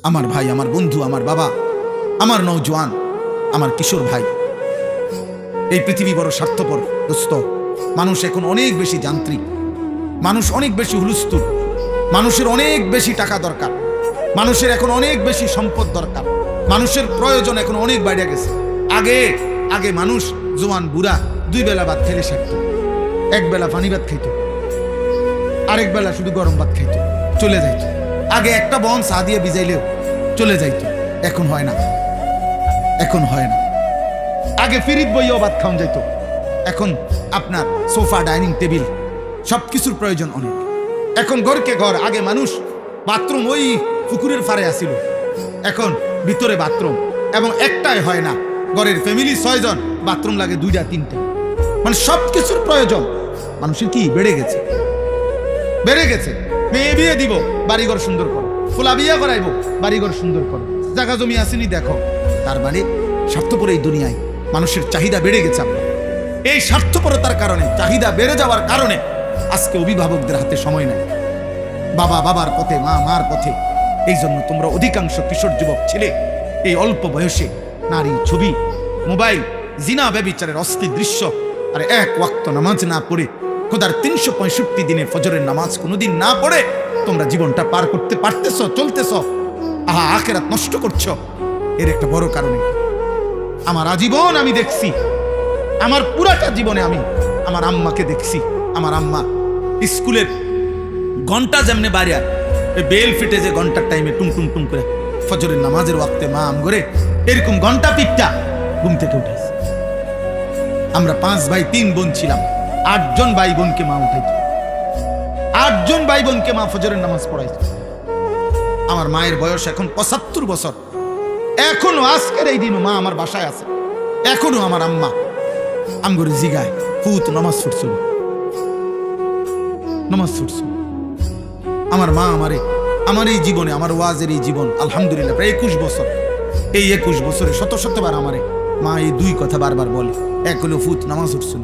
আমার ভাই, আমার বন্ধু, আমার বাবা, আমার নওজোয়ান, আমার কিশোর ভাই, এই পৃথিবী বড় স্বার্থপর দোস্ত। মানুষ এখন অনেক বেশি যান্ত্রিক, মানুষ অনেক বেশি হুলস্থুল, মানুষের অনেক বেশি টাকা দরকার, মানুষের এখন অনেক বেশি সম্পদ দরকার, মানুষের প্রয়োজন এখন অনেক বাইরে গেছে। আগে আগে মানুষ জোয়ান বুড়া 2 বেলা ভাত খেলে সারত, 1 বেলা পানি ভাত খাইত, আরেক বেলা শুধু গরম ভাত খাইত, চলে যাইত। আগে একটা বন চা দিয়ে ভিজাইলেও চলে যাইত, এখন হয় না, এখন হয় না। আগে ফিরিত বইও ভাত খাওয়া যাইত, এখন আপনার সোফা, ডাইনিং টেবিল সবকিছুর প্রয়োজন অনেক। এখন ঘরকে ঘর, আগে মানুষ বাথরুম ওই পুকুরের ফারে আসিল, এখন ভিতরে বাথরুম, এবং একটাই হয় না, ঘরের ফ্যামিলি 6 জন, বাথরুম লাগে 2টা 3টা। মানে সবকিছুর প্রয়োজন মানুষের কি বেড়ে গেছে, বেড়ে গেছে। মেয়ে বিয়ে দিব, বাড়িঘর সুন্দর করো, ফুলা বিয়ে করাইবো, বাড়িঘর সুন্দর করো, জায়গা জমি আসেনি দেখো। তার মানে স্বার্থপর এই দুনিয়ায় মানুষের চাহিদা বেড়ে গেছে। আপনার এই স্বার্থপরতার কারণে, চাহিদা বেড়ে যাওয়ার কারণে আজকে অভিভাবকদের হাতে সময় নেই, বাবা বাবার পথে, মা মার পথে। এই জন্য তোমরা অধিকাংশ কিশোর যুবক ছেলে এই অল্প বয়সে নারী, ছবি, মোবাইল, জিনা, ব্যভিচারের অস্থির দৃশ্য, আর 1 ওয়াক্ত নামাজ না পড়ে, খোদার 365 দিনে ফজরের নামাজ কোনোদিন না পড়ে তোমরা জীবনটা পার করতে পারতেছ, চলতেছ, আহা আখিরাত নষ্ট করছো। এর একটা বড় কারণ আমার আজীবন আমি দেখছি, আমার পুরাটা জীবনে আমি আমার আম্মাকে দেখছি। আমার আম্মা স্কুলের ঘন্টা যেমনে বাইরে বেল ফিটে যে ঘন্টার টাইমে টুং টুং টুং করে ফজরের নামাজের ওয়াক্তে মা আম করে এরকম ঘন্টা পিঠটা ঘুম থেকে উঠেছে। আমরা 5 ভাই 3 বোন ছিলাম, 8 জন ভাই বোনকে মা উঠাইত, 8 জন ভাই বোনকে মা ফজরের নামাজ পড়াইত। আমার মায়ের বয়স এখন 75 বছর, এখনো আজকের এই দিনও মা আমার বাসায় আছে। এখনো আমার আম্মা আমগরে জিগায়, ফুত নামাজ পড়ছো, নামাজ পড়ছো। আমার মা আমারে, আমার এই জীবনে, আমার ওয়াজের এই জীবন, আলহামদুলিল্লাহ প্রায় 21 বছর, এই 21 বছরে শতবার আমারে মা এই 2 কথা বারবার বলে। এক হলো ফুত নামাজ উঠছো,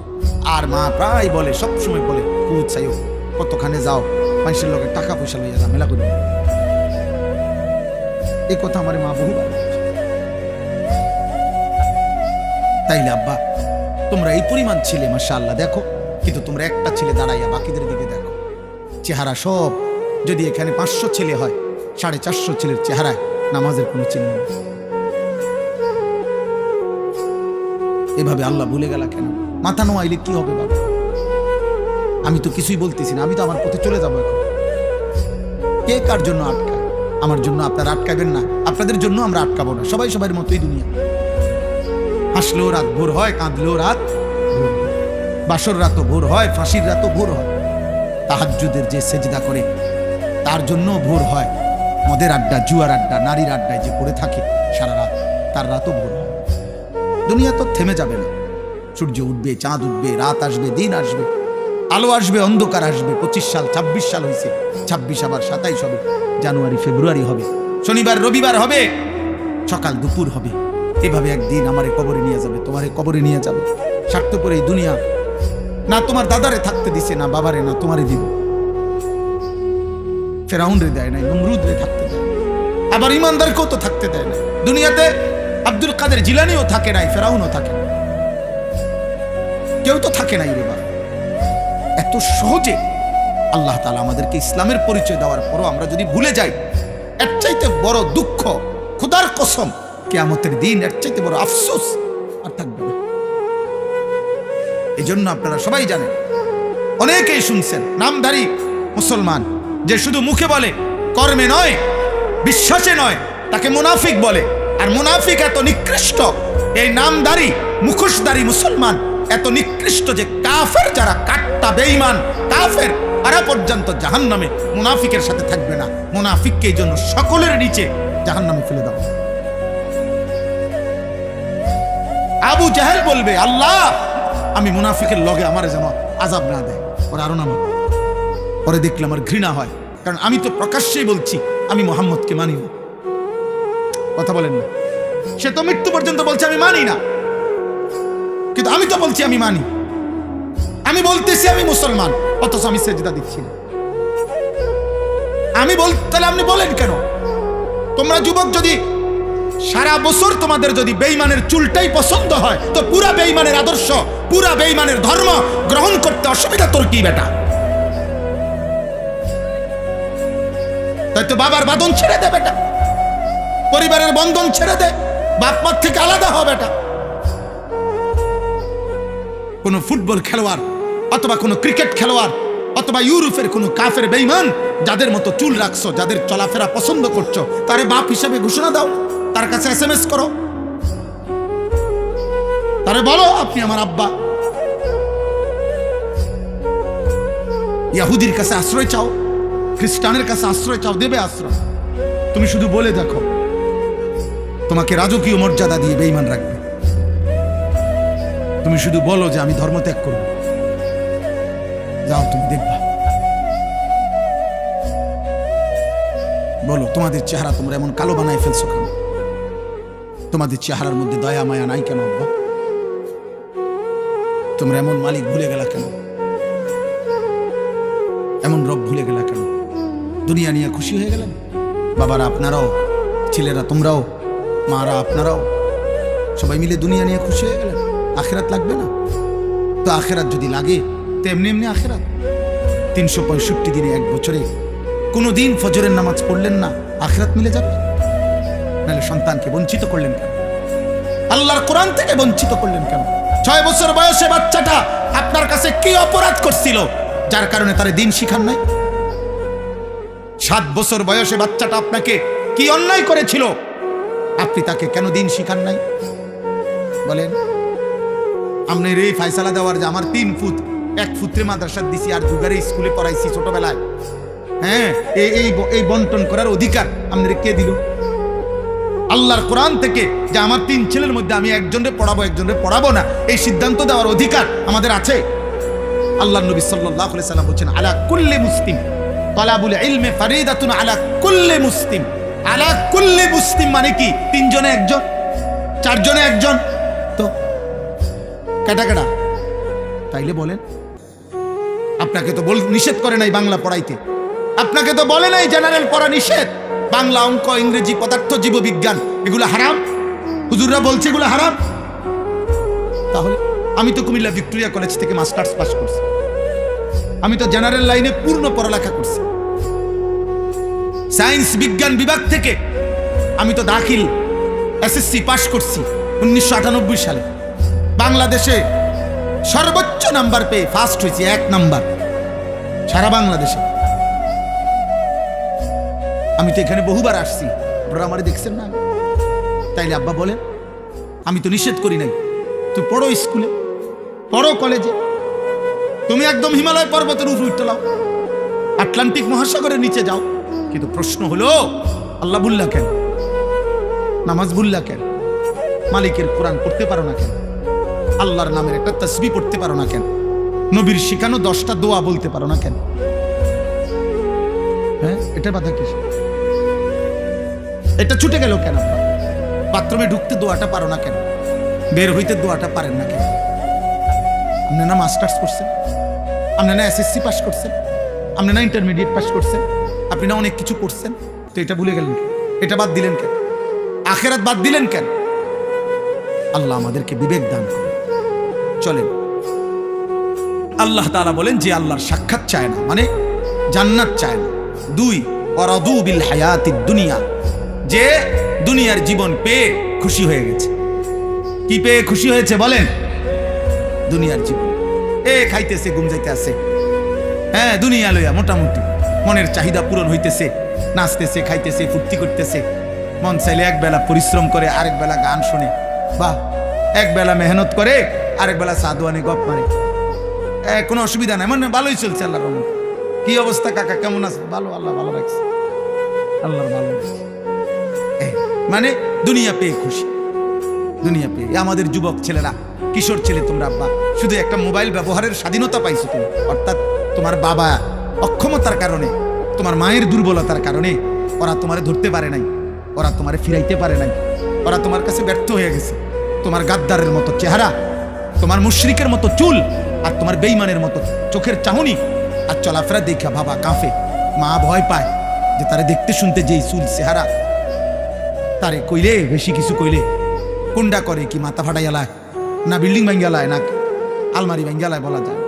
আর মা প্রায় বলে, সবসময় বলে, ফুত চাইও, কতখানে যাও, মানুষের লোকের টাকা পয়সা লইয়া ঝামেলা করে। এই কথা আমার মা বহুবার বলেছে। তাইলে আব্বা তোমরা এই পরিমাণ ছেলে মাশাআল্লাহ দেখো, কিন্তু তোমরা একটা ছেলে দাঁড়াইয়া বাকিদের দিকে দেখো, চেহারা সব। যদি এখানে 500 ছেলে হয়, 450 ছেলের চেহারায় নামাজের কোনো চিহ্ন নেই। এভাবে আল্লাহ ভুলে গেল কেন? মাথা নোয়াইলে কি হবে বাবা? আমি তো কিছুই বলতেছি না, আমি তো আমার পথে চলে যাবো এখন। কে কার জন্য আটকায়? আমার জন্য আপনারা আটকাবেন না, আপনাদের জন্য আমরা আটকাবো না। সবাই সবার মতোই দুনিয়া। হাসলেও রাত ভোর হয়, কাঁদলেও রাত ভোর হয়, বাসর রাতও ভোর হয়, ফাঁসির রাতও ভোর হয়, তাহাজ্জুদের যে সেজদা করে তার জন্য ভোর হয়, মদের আড্ডা, জুয়ার আড্ডা, নারীর আড্ডায় যে পড়ে থাকে সারা রাত, তার রাতও ভোর হয়। দুনিয়া তো থেমে যাবে না, সূর্য উঠবে, চাঁদ উঠবে, রাত আসবে, দিন আসবে, আলো আসবে, অন্ধকার আসবে। 25 সাল, 26 সাল হয়েছে, 26 আবার 27 হবে, জানুয়ারি ফেব্রুয়ারি হবে, শনিবার রবিবার হবে, সকাল দুপুর হবে। এভাবে একদিন আমারে কবরে নিয়ে যাবে, তোমারে কবরে নিয়ে যাবে। স্বার্থপর এই দুনিয়া না তোমার দাদারে থাকতে দিছে, না বাবারে, না তোমারে দিব। ফেরাউন রে দেয় নাই, নমরুদ রে থাকতে দেয়, আবার ইমানদারকেও তো থাকতে দেয় না। দুনিয়াতে আব্দুল কাদের জিলানিও থাকে নাই, ফেরাউনও থাকে না, কেউ তো থাকে নাই রে বাবা। এত সহজে আল্লাহ তাআলা আমাদেরকে ইসলামের পরিচয় দেওয়ার পরও আমরা যদি ভুলে যাই, এর চাইতে বড় দুঃখ, খোদার কসম, কিয়ামতের দিন এর চাইতে বড় আফসোস আর থাকবে না। এই জন্য আপনারা সবাই জানেন, অনেকেই শুনছেন, নামধারী মুসলমান যে শুধু মুখে বলে, কর্মে নয়, বিশ্বাসে নয়, তাকে মুনাফিক বলে। আর মুনাফিক এত নিকৃষ্ট, এই নামধারী মুখোশধারী মুসলমান এত নিকৃষ্ট যে কাফের যারা, কাট্টা বেঈমান কাফের, তারা পর্যন্ত জাহান্নামে মুনাফিকের সাথে থাকবে না। মুনাফিককে এই জন্য সকলের নিচে জাহান্নামে ফেলে দাও। আবু জাহেল বলবে, আল্লাহ আমি মুনাফিকের লগে আমার যেন আযাব না দেয়, ওরা আরো নামা। পরে দেখলে আমার ঘৃণা হয়, কারণ আমি তো প্রকাশ্যেই বলছি আমি মুহাম্মদকে মানি না। কথা বলেন না? সে তো মৃত্যু পর্যন্ত বলছে আমি মানি না, কিন্তু আমি তো বলছি আমি মানি। আমি বলতেছি আমি মুসলমান, অথচ আমি সেজদা দিচ্ছি না। আমি তাহলে আপনি বলেন কেন তোমরা যুবক যদি সারা বছর তোমাদের যদি বেঈমানের চুলটাই পছন্দ হয়, তো পুরা বেঈমানের আদর্শ, পুরা বেঈমানের ধর্ম গ্রহণ করতে অসুবিধা তোর কি বেটা? তাই তো বাবার বাঁধন ছেড়ে দে বেটা, পরিবারের বন্ধন ছেড়ে দে, বাপ মার থেকে আলাদা হ বেটা। কোন ফুটবল খেলোয়াড় অথবা কোন ক্রিকেট খেলোয়াড় অথবা ইউরোপের কোন কাফের বেঈমান যাদের মতো চুল রাখছো, যাদের চলাফেরা পছন্দ করছো, তারে বাপ হিসেবে ঘোষণা দাও, তার কাছে SMS করো, তারে বলো আপনি আমার আব্বা। ইহুদির কাছে আশ্রয় চাও, খ্রিস্টানের কাছে আশ্রয় চাও, দেবে আশ্রয়। তুমি শুধু বলে দেখো, তোমাকে রাজকীয় মর্যাদা দিয়ে বেঈমান রাখবে। তুমি শুধু বলো যে আমি ধর্ম ত্যাগ করব, যাও তুমি দেখবা। বলো তোমাদের চেহারা তোমরা এমন কালো বানায় ফেলছো কেন? তোমাদের চেহারার মধ্যে দয়া মায়া নাই কেন আব্বা? তোমরা এমন মালিক ভুলে গেলা কেন? এমন রব ভুলে গেলা কেন? দুনিয়া নিয়ে খুশি হয়ে গেলেন? বাবারা আপনারাও, ছেলেরা তোমরাও, মারা আপনারাও, সবাই মিলে দুনিয়া নিয়ে খুশি হয়ে গেলেন। আখেরাত লাগবে না? তো আখেরাত যদি লাগে তো এমনি এমনি আখেরাত। 365 দিনে এক বছরে কোনো দিন ফজরের নামাজ পড়লেন না, আখেরাত মিলে যাবে? নাহলে সন্তানকে বঞ্চিত করলেন কেন? আল্লাহর কোরআন থেকে বঞ্চিত করলেন কেন? 6 বছর বয়সে বাচ্চাটা আপনার কাছে কি অপরাধ করছিল যার কারণে তার দিন শিখান নাই? 7 বছর বয়সে বাচ্চাটা আপনাকে কি অন্যায় করেছিল, আপনি তাকে কেন দিন শিখান নাই? বলেন। আপনার এই ফায়সালা দেওয়ার যে আমার 3 ফুট 1 ফুটরে মাদ্রাসা দিছি আর দুগারে স্কুলে পড়াইছি ছোটবেলায়, হ্যাঁ, এই বন্টন করার অধিকার আপনাদের কে দিল? আল্লাহর কোরআন থেকে যে আমার 3 ছেলের মধ্যে আমি একজনরে পড়াবো একজনরে পড়াবো না, এই সিদ্ধান্ত দেওয়ার অধিকার আমাদের আছে। আল্লাহর নবী সাল্লাল্লাহু আলাইহি সাল্লাম বলেছেন, আলা কুল্লি মুসলিম তালাবুল ইলমি ফারিদাতুন আলা কুল্লি মুসলিম। আলা কুল্লি মুসলিম মানে কি? 3 জনে একজন, 4 জনে একজন, তো কেটা কেটা? তাইলে বলেন। আপনাকে তো নিষেধ করে নাই বাংলা পড়াইতে, আপনাকে তো বলে নাই জেনারেল পড়া নিষেধ, বাংলা, অঙ্ক, ইংরেজি, পদার্থ, জীববিজ্ঞান এগুলো হারাম। হুজুররা বলছে এগুলো হারাম। তাহলে আমি তো কুমিল্লা ভিক্টোরিয়া কলেজ থেকে মাস্টার্স পাস করছি, আমি তো জেনারেল লাইনে পূর্ণ পড়ালেখা করছি। সায়েন্স বিজ্ঞান বিভাগ থেকে আমি তো দাখিল SSC পাস করছি 1998 সালে। বাংলাদেশে সর্বোচ্চ নাম্বার পেয়ে ফার্স্ট হয়েছি, 1 নাম্বার সারা বাংলাদেশে। আমি তো এখানে বহুবার আসছি, আপনারা আমারে দেখছেন না? তাইলে আব্বা বলেন, আমি তো নিষেধ করি নাই, তুই পড়ো স্কুলে, পড়ো কলেজে, তুমি একদম হিমালয় পর্বতের উপর উঠে লাও, আটলান্টিক মহাসাগরের নিচে যাও। কিন্তু প্রশ্ন হলো, আল্লাহ বুল্লা কেন? নামাজ বুল্লা কেন? মালিকের কোরআন পড়তে পারো না কেন? আল্লাহর নামের একটা তাসবিহ পড়তে পারো না কেন? নবীর শিখানো 10টা দোয়া বলতে পারো না কেন? হ্যাঁ, এটা বাধা কি? এটা ছুটে গেল কেন? বাথরুমে ঢুকতে দোয়াটা পারো না কেন? বের হইতে দোয়াটা পারেন না কেন? আপনি না মাস্টার্স করছেন, আপনি না SSC পাস করছেন, আপনি না ইন্টারমিডিয়েট পাস করছেন, আপনি না অনেক কিছু করছেন, তো এটা ভুলে গেলেন কেন? এটা বাদ দিলেন কেন? আখেরাত বাদ দিলেন কেন? আল্লাহ আমাদেরকে বিবেক দান করেন। চলেন, আল্লাহ তাআলা বলেন যে আল্লাহর সাক্ষাৎ চায় না মানে জান্নাত চায় না। 2 ওয়ারাদু বিল হায়াতিদ দুনিয়া, যে দুনিয়ার জীবন পেয়ে খুশি হয়ে গেছে। কি পেয়ে খুশি হয়েছে বলেন? দুনিয়ার জীবন। খাইতেছে, ঘুম যাইতে আছে, হ্যাঁ, দুনিয়া লইয়া মোটামুটি মনের চাহিদা পূরণ হইতেছে, নাচতেছে, খাইতেছে, ফুর্তি করতেছে। মন চাইলে এক বেলা পরিশ্রম করে, আরেক বেলা গান শুনে, বাহ, এক বেলা মেহনত করে, আরেক বেলা সাধুয়ানি গপ মারে, কোনো অসুবিধা নাই, মানে ভালোই চলছে আল্লাহর রহমতে। কি অবস্থা কাকা, কেমন আছে? ভালো, আল্লাহ ভালো রাখছে, আল্লাহর ভালো রাখছে। মানে দুনিয়া পেয়ে খুশি, দুনিয়া পেয়ে। আমাদের যুবক ছেলেরা, কিশোর ছেলে, তোমরা আব্বা শুধু একটা মোবাইল ব্যবহারের স্বাধীনতা পাইছো তুমি, অর্থাৎ তোমার বাবা অক্ষমতার কারণে, তোমার মায়ের দুর্বলতার কারণে ওরা তোমারে ধরতে পারে নাই, ওরা তোমারে ফিরাইতে পারে নাই, ওরা তোমার কাছে ব্যর্থ হয়ে গেছে। তোমার গাদ্দারের মতো চেহারা, তোমার মুশরিকের মতো চুল, আর তোমার বেঈমানের মতো চোখের চাহনি আর চলাফেরা দেখা বাবা কাঁপে, মা ভয় পায় যে তারা দেখতে শুনতে যেই চুল চেহারা, তারে কইলে বেশি কিছু কইলে কোনটা করে কি মাথা ফাটাইয়ালায় না বিল্ডিং ভাঙ্গিয়ালায় না আলমারি ভাঙ্গিয়ালায় বলা যায়।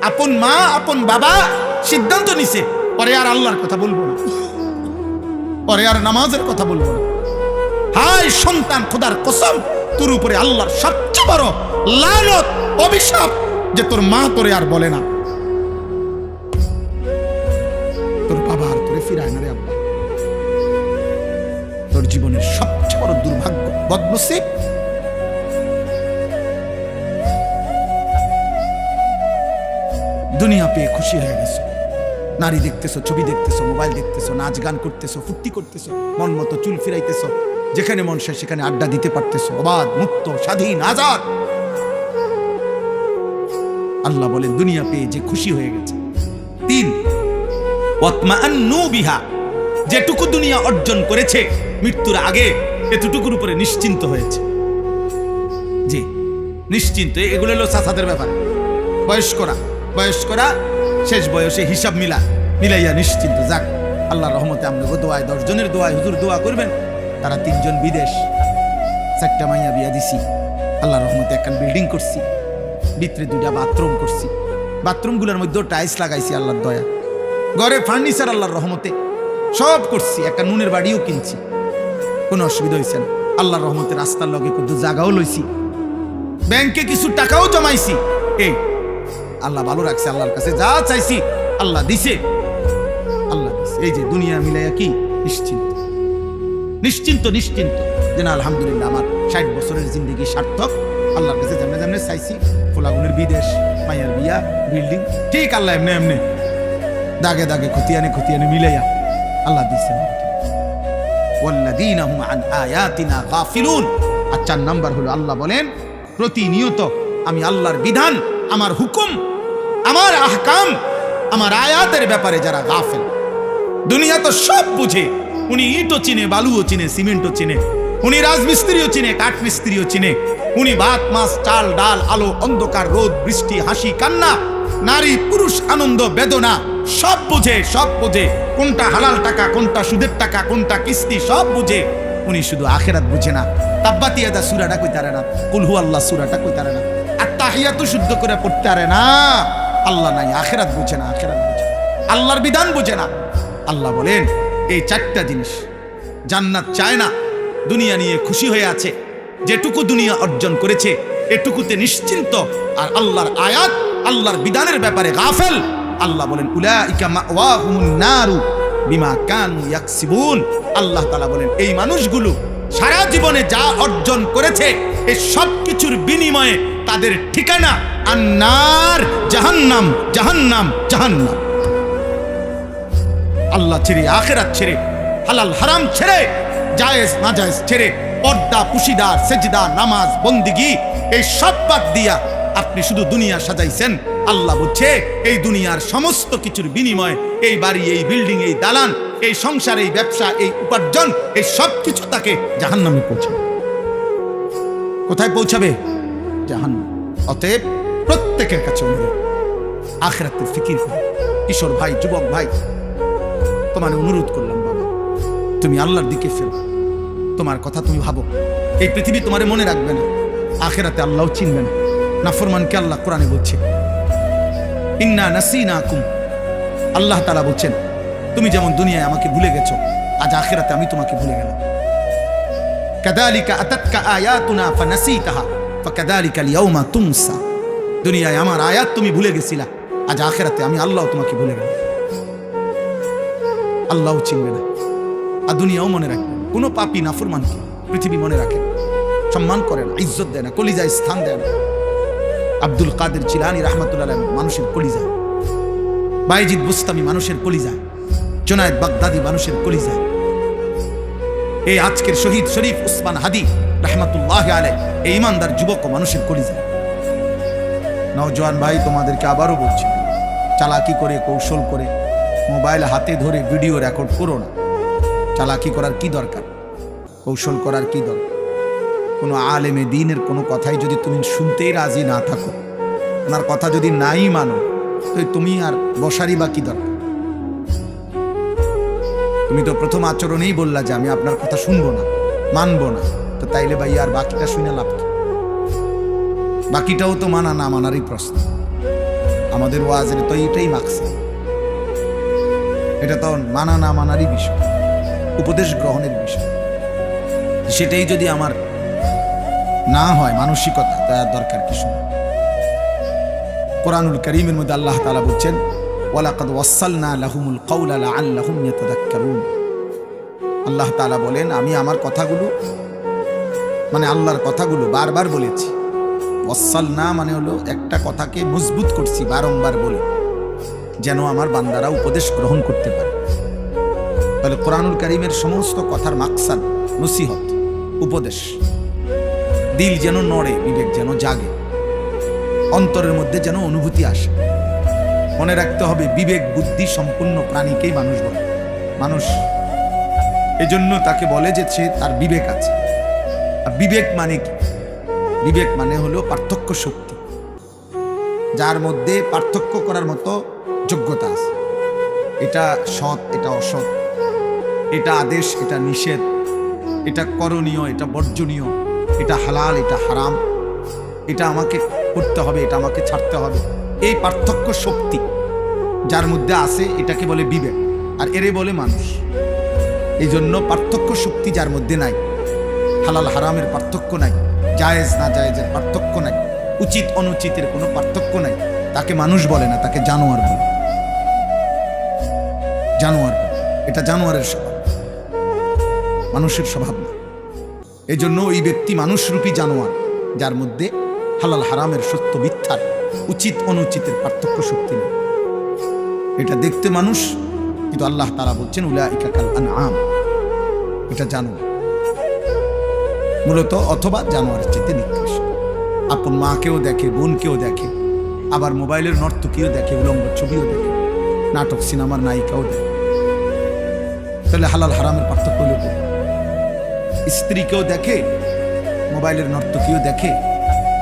আপন মা আপন বাবা সিদ্ধান্ত নিছে পরে আর আল্লাহর কথা বলবো না, পরে আর নামাজের কথা বলবো না। হায় সন্তান, খোদার কসম তোর উপরে আল্লাহর সবচেয়ে বড় লানত অভিশাপ যে তোর মা তোরে আর বলে না, তোর বাবা আর তোরে ফিরায় না রে আব্বা। তোর জীবনের সবচেয়ে বড় দুর্ভাগ্য, বদনসিব। দুনিয়া পেয়ে খুশি হয়ে গেছো, নারী দেখতেছো, ছবি দেখতেছো, মোবাইল দেখতেছো, নাচ গান করতেছো, ফুর্তি করতেছো, মন মতো চুল ফিরাইতেছো, যেখানে মন চায় সেখানে আড্ডা দিতে পারতেছো, অবাধ মুক্ত স্বাধীন আজাদ। আল্লাহ বলেন দুনিয়া পেয়ে যে খুশি হয়ে গেছে। 3 ওয়াতমাআন্নু বিহা, যেটুকু দুনিয়া অর্জন করেছে মৃত্যুর আগে এতটুকুর উপরে নিশ্চিন্ত হয়েছে। জি নিশ্চিন্ত। এগুলো হলো চাচাদের ব্যাপার। বয়স্করা শেষ বয়সে হিসাব মিলাইয়া নিশ্চিন্ত। যাক আল্লাহর রহমতে আমরা দোয়ায় 10 জনের দোয়ায় হুজুর দোয়া করবেন, তারা 3 জন বিদেশ, 4টা মাইয়া বিয়া দিছি, আল্লাহর রহমতে একখান বিল্ডিং করছি, ভিতরে 2টা বাথরুম করছি, বাথরুমগুলোর মধ্যে টাইলস লাগাইছি আল্লাহর দয়া, ঘরে ফার্নিচার আল্লাহর রহমতে সব করছি, একটা নুনের বাড়িও কিনছি, কোনো অসুবিধা হয়েছে না। আল্লাহর রহমতে রাস্তার লগে কত জায়গাও লইছি, ব্যাংকে কিছু টাকাও জমাইছি। এই আল্লাহ ভালো রাখছে, আল্লাহর কাছে যা চাইছি আল্লাহ দিছে, আল্লাহ দিছে। এই যে দুনিয়া মিলাইয়া কি নিশ্চিন্ত যে না আলহামদুলিল্লাহ আমার 60 বছরের জিন্দেগি সার্থক। আল্লাহর কাছে যেমনে চাইছি, ফোলাগুনের বিদেশ, মাইয়ার বিয়া, বিল্ডিং, ঠিক আল্লাহ এমনি দাগে খতিয়ানে মিলাইয়া আল্লাহ দিছে। ওয়াল্লাযীনা হুম আন আয়াতিনা গাফিলুন। আর 4 নাম্বার হলো আল্লাহ বলেন প্রতিনিয়ত আমি আল্লাহর বিধান, আমার হুকুম, আমার আহকাম, আমার আয়াতের ব্যাপারে যারা গাফেল। দুনিয়া তো সব বুঝে, উনি ইটও চিনে, বালুও চিনে, সিমেন্টও চিনে, উনি রাজমিস্ত্রিও চিনে, কাঠমিস্ত্রিও চিনে, উনি ভাত মাছ চাল ডাল আলো অন্ধকার রোদ বৃষ্টি হাসি কান্না নারী পুরুষ আনন্দ বেদনা সব বুঝে। কোনটা হালাল টাকা, কোনটা সুদের টাকা, কোনটা কিস্তি সব বুঝে। উনি শুধু আখেরাত বুঝে না। তাব্বাতিয়াদা সূরাটা কইতারে না, কুল হুয়াল্লাহ সূরাটা কইতারে না, আত্তাহিয়াতু শুদ্ধ করে পড়তে পারে না। আল্লাহ নাই, আখেরাত বুঝে না, আল্লাহর বিধান বুঝে না। আল্লাহ বলেন এই 4টা জিনিস জান্নাত চায় না, দুনিয়া নিয়ে খুশি হয়ে আছে, যেটুকু দুনিয়া অর্জন করেছে এটুকুতে নিশ্চিন্ত, আর আল্লাহর আয়াত আল্লাহর বিধানের ব্যাপারে গাফেল। আল্লাহ বলেন উলাইকা মাওয়াহুমুন নারু বিমা কানু ইয়াকসিবুন। আল্লাহ তাআলা বলেন এই মানুষগুলো সারা জীবনে যা অর্জন করেছে এই সব কিছুর বিনিময়ে তাদের ঠিকানা আন্নার, জাহান্নাম। আল্লাহ ছেড়ে, আখিরাত ছেড়ে, হালাল হারাম ছেড়ে, জায়েজ নাজায়েজ ছেড়ে, পর্দা পুশিদার সেজদা নামাজ বন্দিগি এই সব বাদ দিয়া আপনি শুধু দুনিয়া সাজাইছেন। আল্লাহ বলছে এই দুনিয়ার সমস্ত কিছুর বিনিময়ে এই বাড়ি, এই বিল্ডিং, এই দালান, এই সংসার, এই ব্যবসা, এই উপার্জন, এই সব কিছু তাকে জাহান্নামে পৌঁছাবে। কোথায় পৌঁছাবে? জাহান্নাম। অতএব প্রত্যেকের কাছে অনুরোধ, আখিরাতের ফিকির করো। কিশোর ভাই, যুবক ভাই, তোমার অনুরোধ করলাম বাবা, তুমি আল্লাহর দিকে ফেরো, তোমার কথা তুমি ভাবো। এই পৃথিবী তোমারে মনে রাখবে না, আখিরাতে আল্লাহও চিনবে না। নাফরমানকে আল্লাহ কোরআনে বলছে ইন্না নাসিনাকুম। আল্লাহ তাআলা বলছেন তুমি যেমন দুনিয়ায় আমাকে ভুলে গেছো, আজ আখিরাতে আমি তোমাকে ভুলে গেলাম। কাযালিকা আতাতকা আয়াতুনা ফানাসিতাহা ফাকাযালিকা আল-ইয়াওমা তুনসা। দুনিয়ায় আমার আয়াত তুমি ভুলে গেছিলা, আজ আখিরাতে আমি আল্লাহ তোমাকে ভুলে গেলাম। আল্লাহও চিনবে না, আর দুনিয়াও মনে রাখবে। কোনো পাপী নাফরমানকে পৃথিবী মনে রাখে, সম্মান করে না, ইজ্জত দেয় না, কলিজায় স্থান দেয় না। আব্দুল কাদের জিলানী রাহমাতুল্লাহ আলাইহি মানুষের কলিজায়, বাইজিদ বুস্তামি মানুষের কলিজায়, জুনায়েদ বাগদাদি মানুষের কলিজায়, এই আজকের শহীদ শরীফ উসমান হাদি রাহমাতুল্লাহ আলাইহি এই ইমানদার যুবক মানুষের কলিজায়। নওজোয়ান ভাই, তোমাদেরকে আবারও বলছি, চালাকি করে কৌশল করে মোবাইল হাতে ধরে ভিডিও রেকর্ড করো না। চালাকি করার কি দরকার, কৌশল করার কি দরকার? কোনো আলেমে দ্বীনের কোনো কথাই যদি তুমি শুনতেই রাজি না থাকো, ওনার কথা যদি নাই মানো, তো তুমি আর বসারই বা কি দরকার? তুমি তো প্রথম আচরণেই বললা যে আমি আপনার কথা শুনবো না, মানবো না। তো তাইলে ভাই আর বাকিটা শুনে লাভ কি? বাকিটাও তো মানা না মানারই প্রশ্ন। আমাদের ওয়াজের তো এটাই মাকছে, এটা তো মানা না মানারই বিষয়, উপদেশ গ্রহণের বিষয়। সেটাই যদি আমার না হয় মানসিকতা, তার দরকার কি শুনে? কোরআনুল কারীমের মধ্যে আল্লাহ তাআলা বলছেন, ওয়ালাকাদ ওয়াসালনা লাহুমুল কাওলা লাআল্লাহুম ইয়াতাযাক্কারুন। আল্লাহ তাআলা বলেন, আমি আমার কথাগুলো মানে আল্লাহর কথাগুলো বারবার বলেছি। ওয়াসালনা মানে হলো একটা কথাকে মজবুত করছি বারংবার বলে, যেন আমার বান্দারা উপদেশ গ্রহণ করতে পারে। তাহলে কোরআনুল কারীমের সমস্ত কথার মাকসাদ নসিহত, উপদেশ। দিল যেন নড়ে, বিবেক যেন জাগে, অন্তরের মধ্যে যেন অনুভূতি আসে। মনে রাখতে হবে, বিবেক বুদ্ধি সম্পূর্ণ প্রাণীকেই মানুষ বলে। মানুষ এজন্য তাকে বলে যে সে তার বিবেক আছে। আর বিবেক মানে কি? বিবেক মানে হলো পার্থক্য শক্তি, যার মধ্যে পার্থক্য করার মতো যোগ্যতা আছে। এটা সৎ, এটা অসৎ, এটা আদেশ, এটা নিষেধ, এটা করণীয়, এটা বর্জনীয়, এটা হালাল, এটা হারাম, এটা আমাকে করতে হবে, এটা আমাকে ছাড়তে হবে। এই পার্থক্য শক্তি যার মধ্যে আছে, এটাকে বলে বিবেক, আর এরে বলে মানুষ। এই জন্য পার্থক্য শক্তি যার মধ্যে নাই, হালাল হারামের পার্থক্য নাই, জায়েজ না জায়েজের পার্থক্য নাই, উচিত অনুচিতের কোনো পার্থক্য নাই, তাকে মানুষ বলে না, তাকে জানোয়ার বলে। জানোয়ার বলে, এটা জানোয়ারের স্বভাব, মানুষের স্বভাব না। এই জন্য ওই ব্যক্তি মানুষরূপী জানোয়ার, যার মধ্যে হালাল হারামের সত্য মিথ্যার, উচিত অনুচিতের পার্থক্য শক্তি নেই। এটা দেখতে মানুষ, কিন্তু আল্লাহ তাআলা বলছেন উলাইকা কাল আনআম, এটা জানোয়ার মূলত, অথবা জানোয়ারের চেয়ে নিকৃষ্ট। আপন মাকেও দেখে, বোনকেও দেখে, আবার মোবাইলের নর্তকীও দেখে, উলঙ্গ ছবিও দেখে, নাটক সিনেমার নায়িকাও দেখে। তাহলে হালাল হারামের পার্থক্য হলো কি? স্ত্রীকেও দেখে, মোবাইলের নর্তকীও দেখে,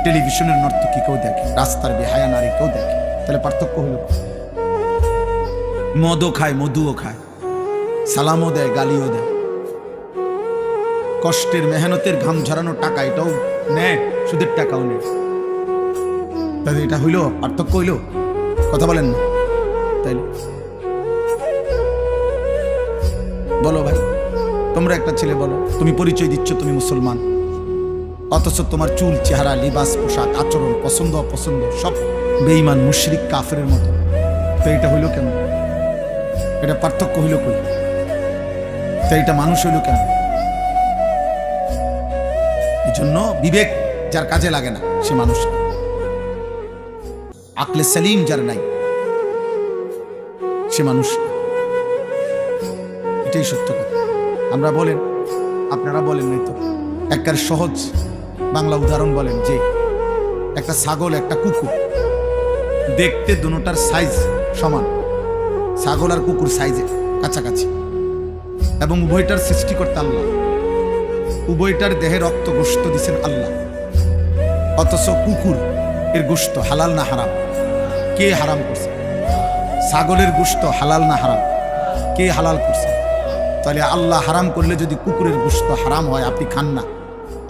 টেলিভিশনের নর্তকীকেও দেখে, রাস্তার বেহায়া নারীকেও দেখে। তাহলে পার্থক্য হলো, মদও খায়, মধুও খায়, সালামও দেয়, গালিও দেয়, কষ্টের মেহনতের ঘাম ঝরানো টাকা এটাও নেয়, সুদের টাকাও নেয়। তাহলে এটা হইল পার্থক্য, হইল? কথা বলেন না? তাইলে বলো ভাই, তোমরা একটা ছেলে বলো, তুমি পরিচয় দিচ্ছ তুমি মুসলমান, অথচ তোমার চুল, চেহারা, লিবাস, পোশাক, আচরণ, পছন্দ অপছন্দ সব বেঈমান, মুশরিক, কাফেরের মতো। তো এটা হইল কেন? এটা পার্থক্য হইল কই? তো এটা মানুষ হইল কেন? এই জন্য বিবেক যার কাজে লাগে না সে মানুষ না। আকলে সালিম যার নাই সে মানুষ না। এটাই সত্য কথা। আমরা বলেন, আপনারা বলেন নাই তো, একটা সহজ বাংলা উদাহরণ বলেন যে একটা ছাগল, একটা কুকুর, দেখতে দুটোটার সাইজ সমান, ছাগল আর কুকুর সাইজে কাছাকাছি, এবং উভয়টার সৃষ্টিকর্তা আল্লাহ, উভয়টার দেহে রক্ত গোশত দিচ্ছেন আল্লাহ। অথচ কুকুর এর গোশত হালাল না হারাম? কে হারাম করছে? ছাগলের গোশত হালাল না হারাম? কে হালাল করছে? তাহলে আল্লাহ হারাম করলে যদি কুকুরের গোশত হারাম হয়, আপনি খান না।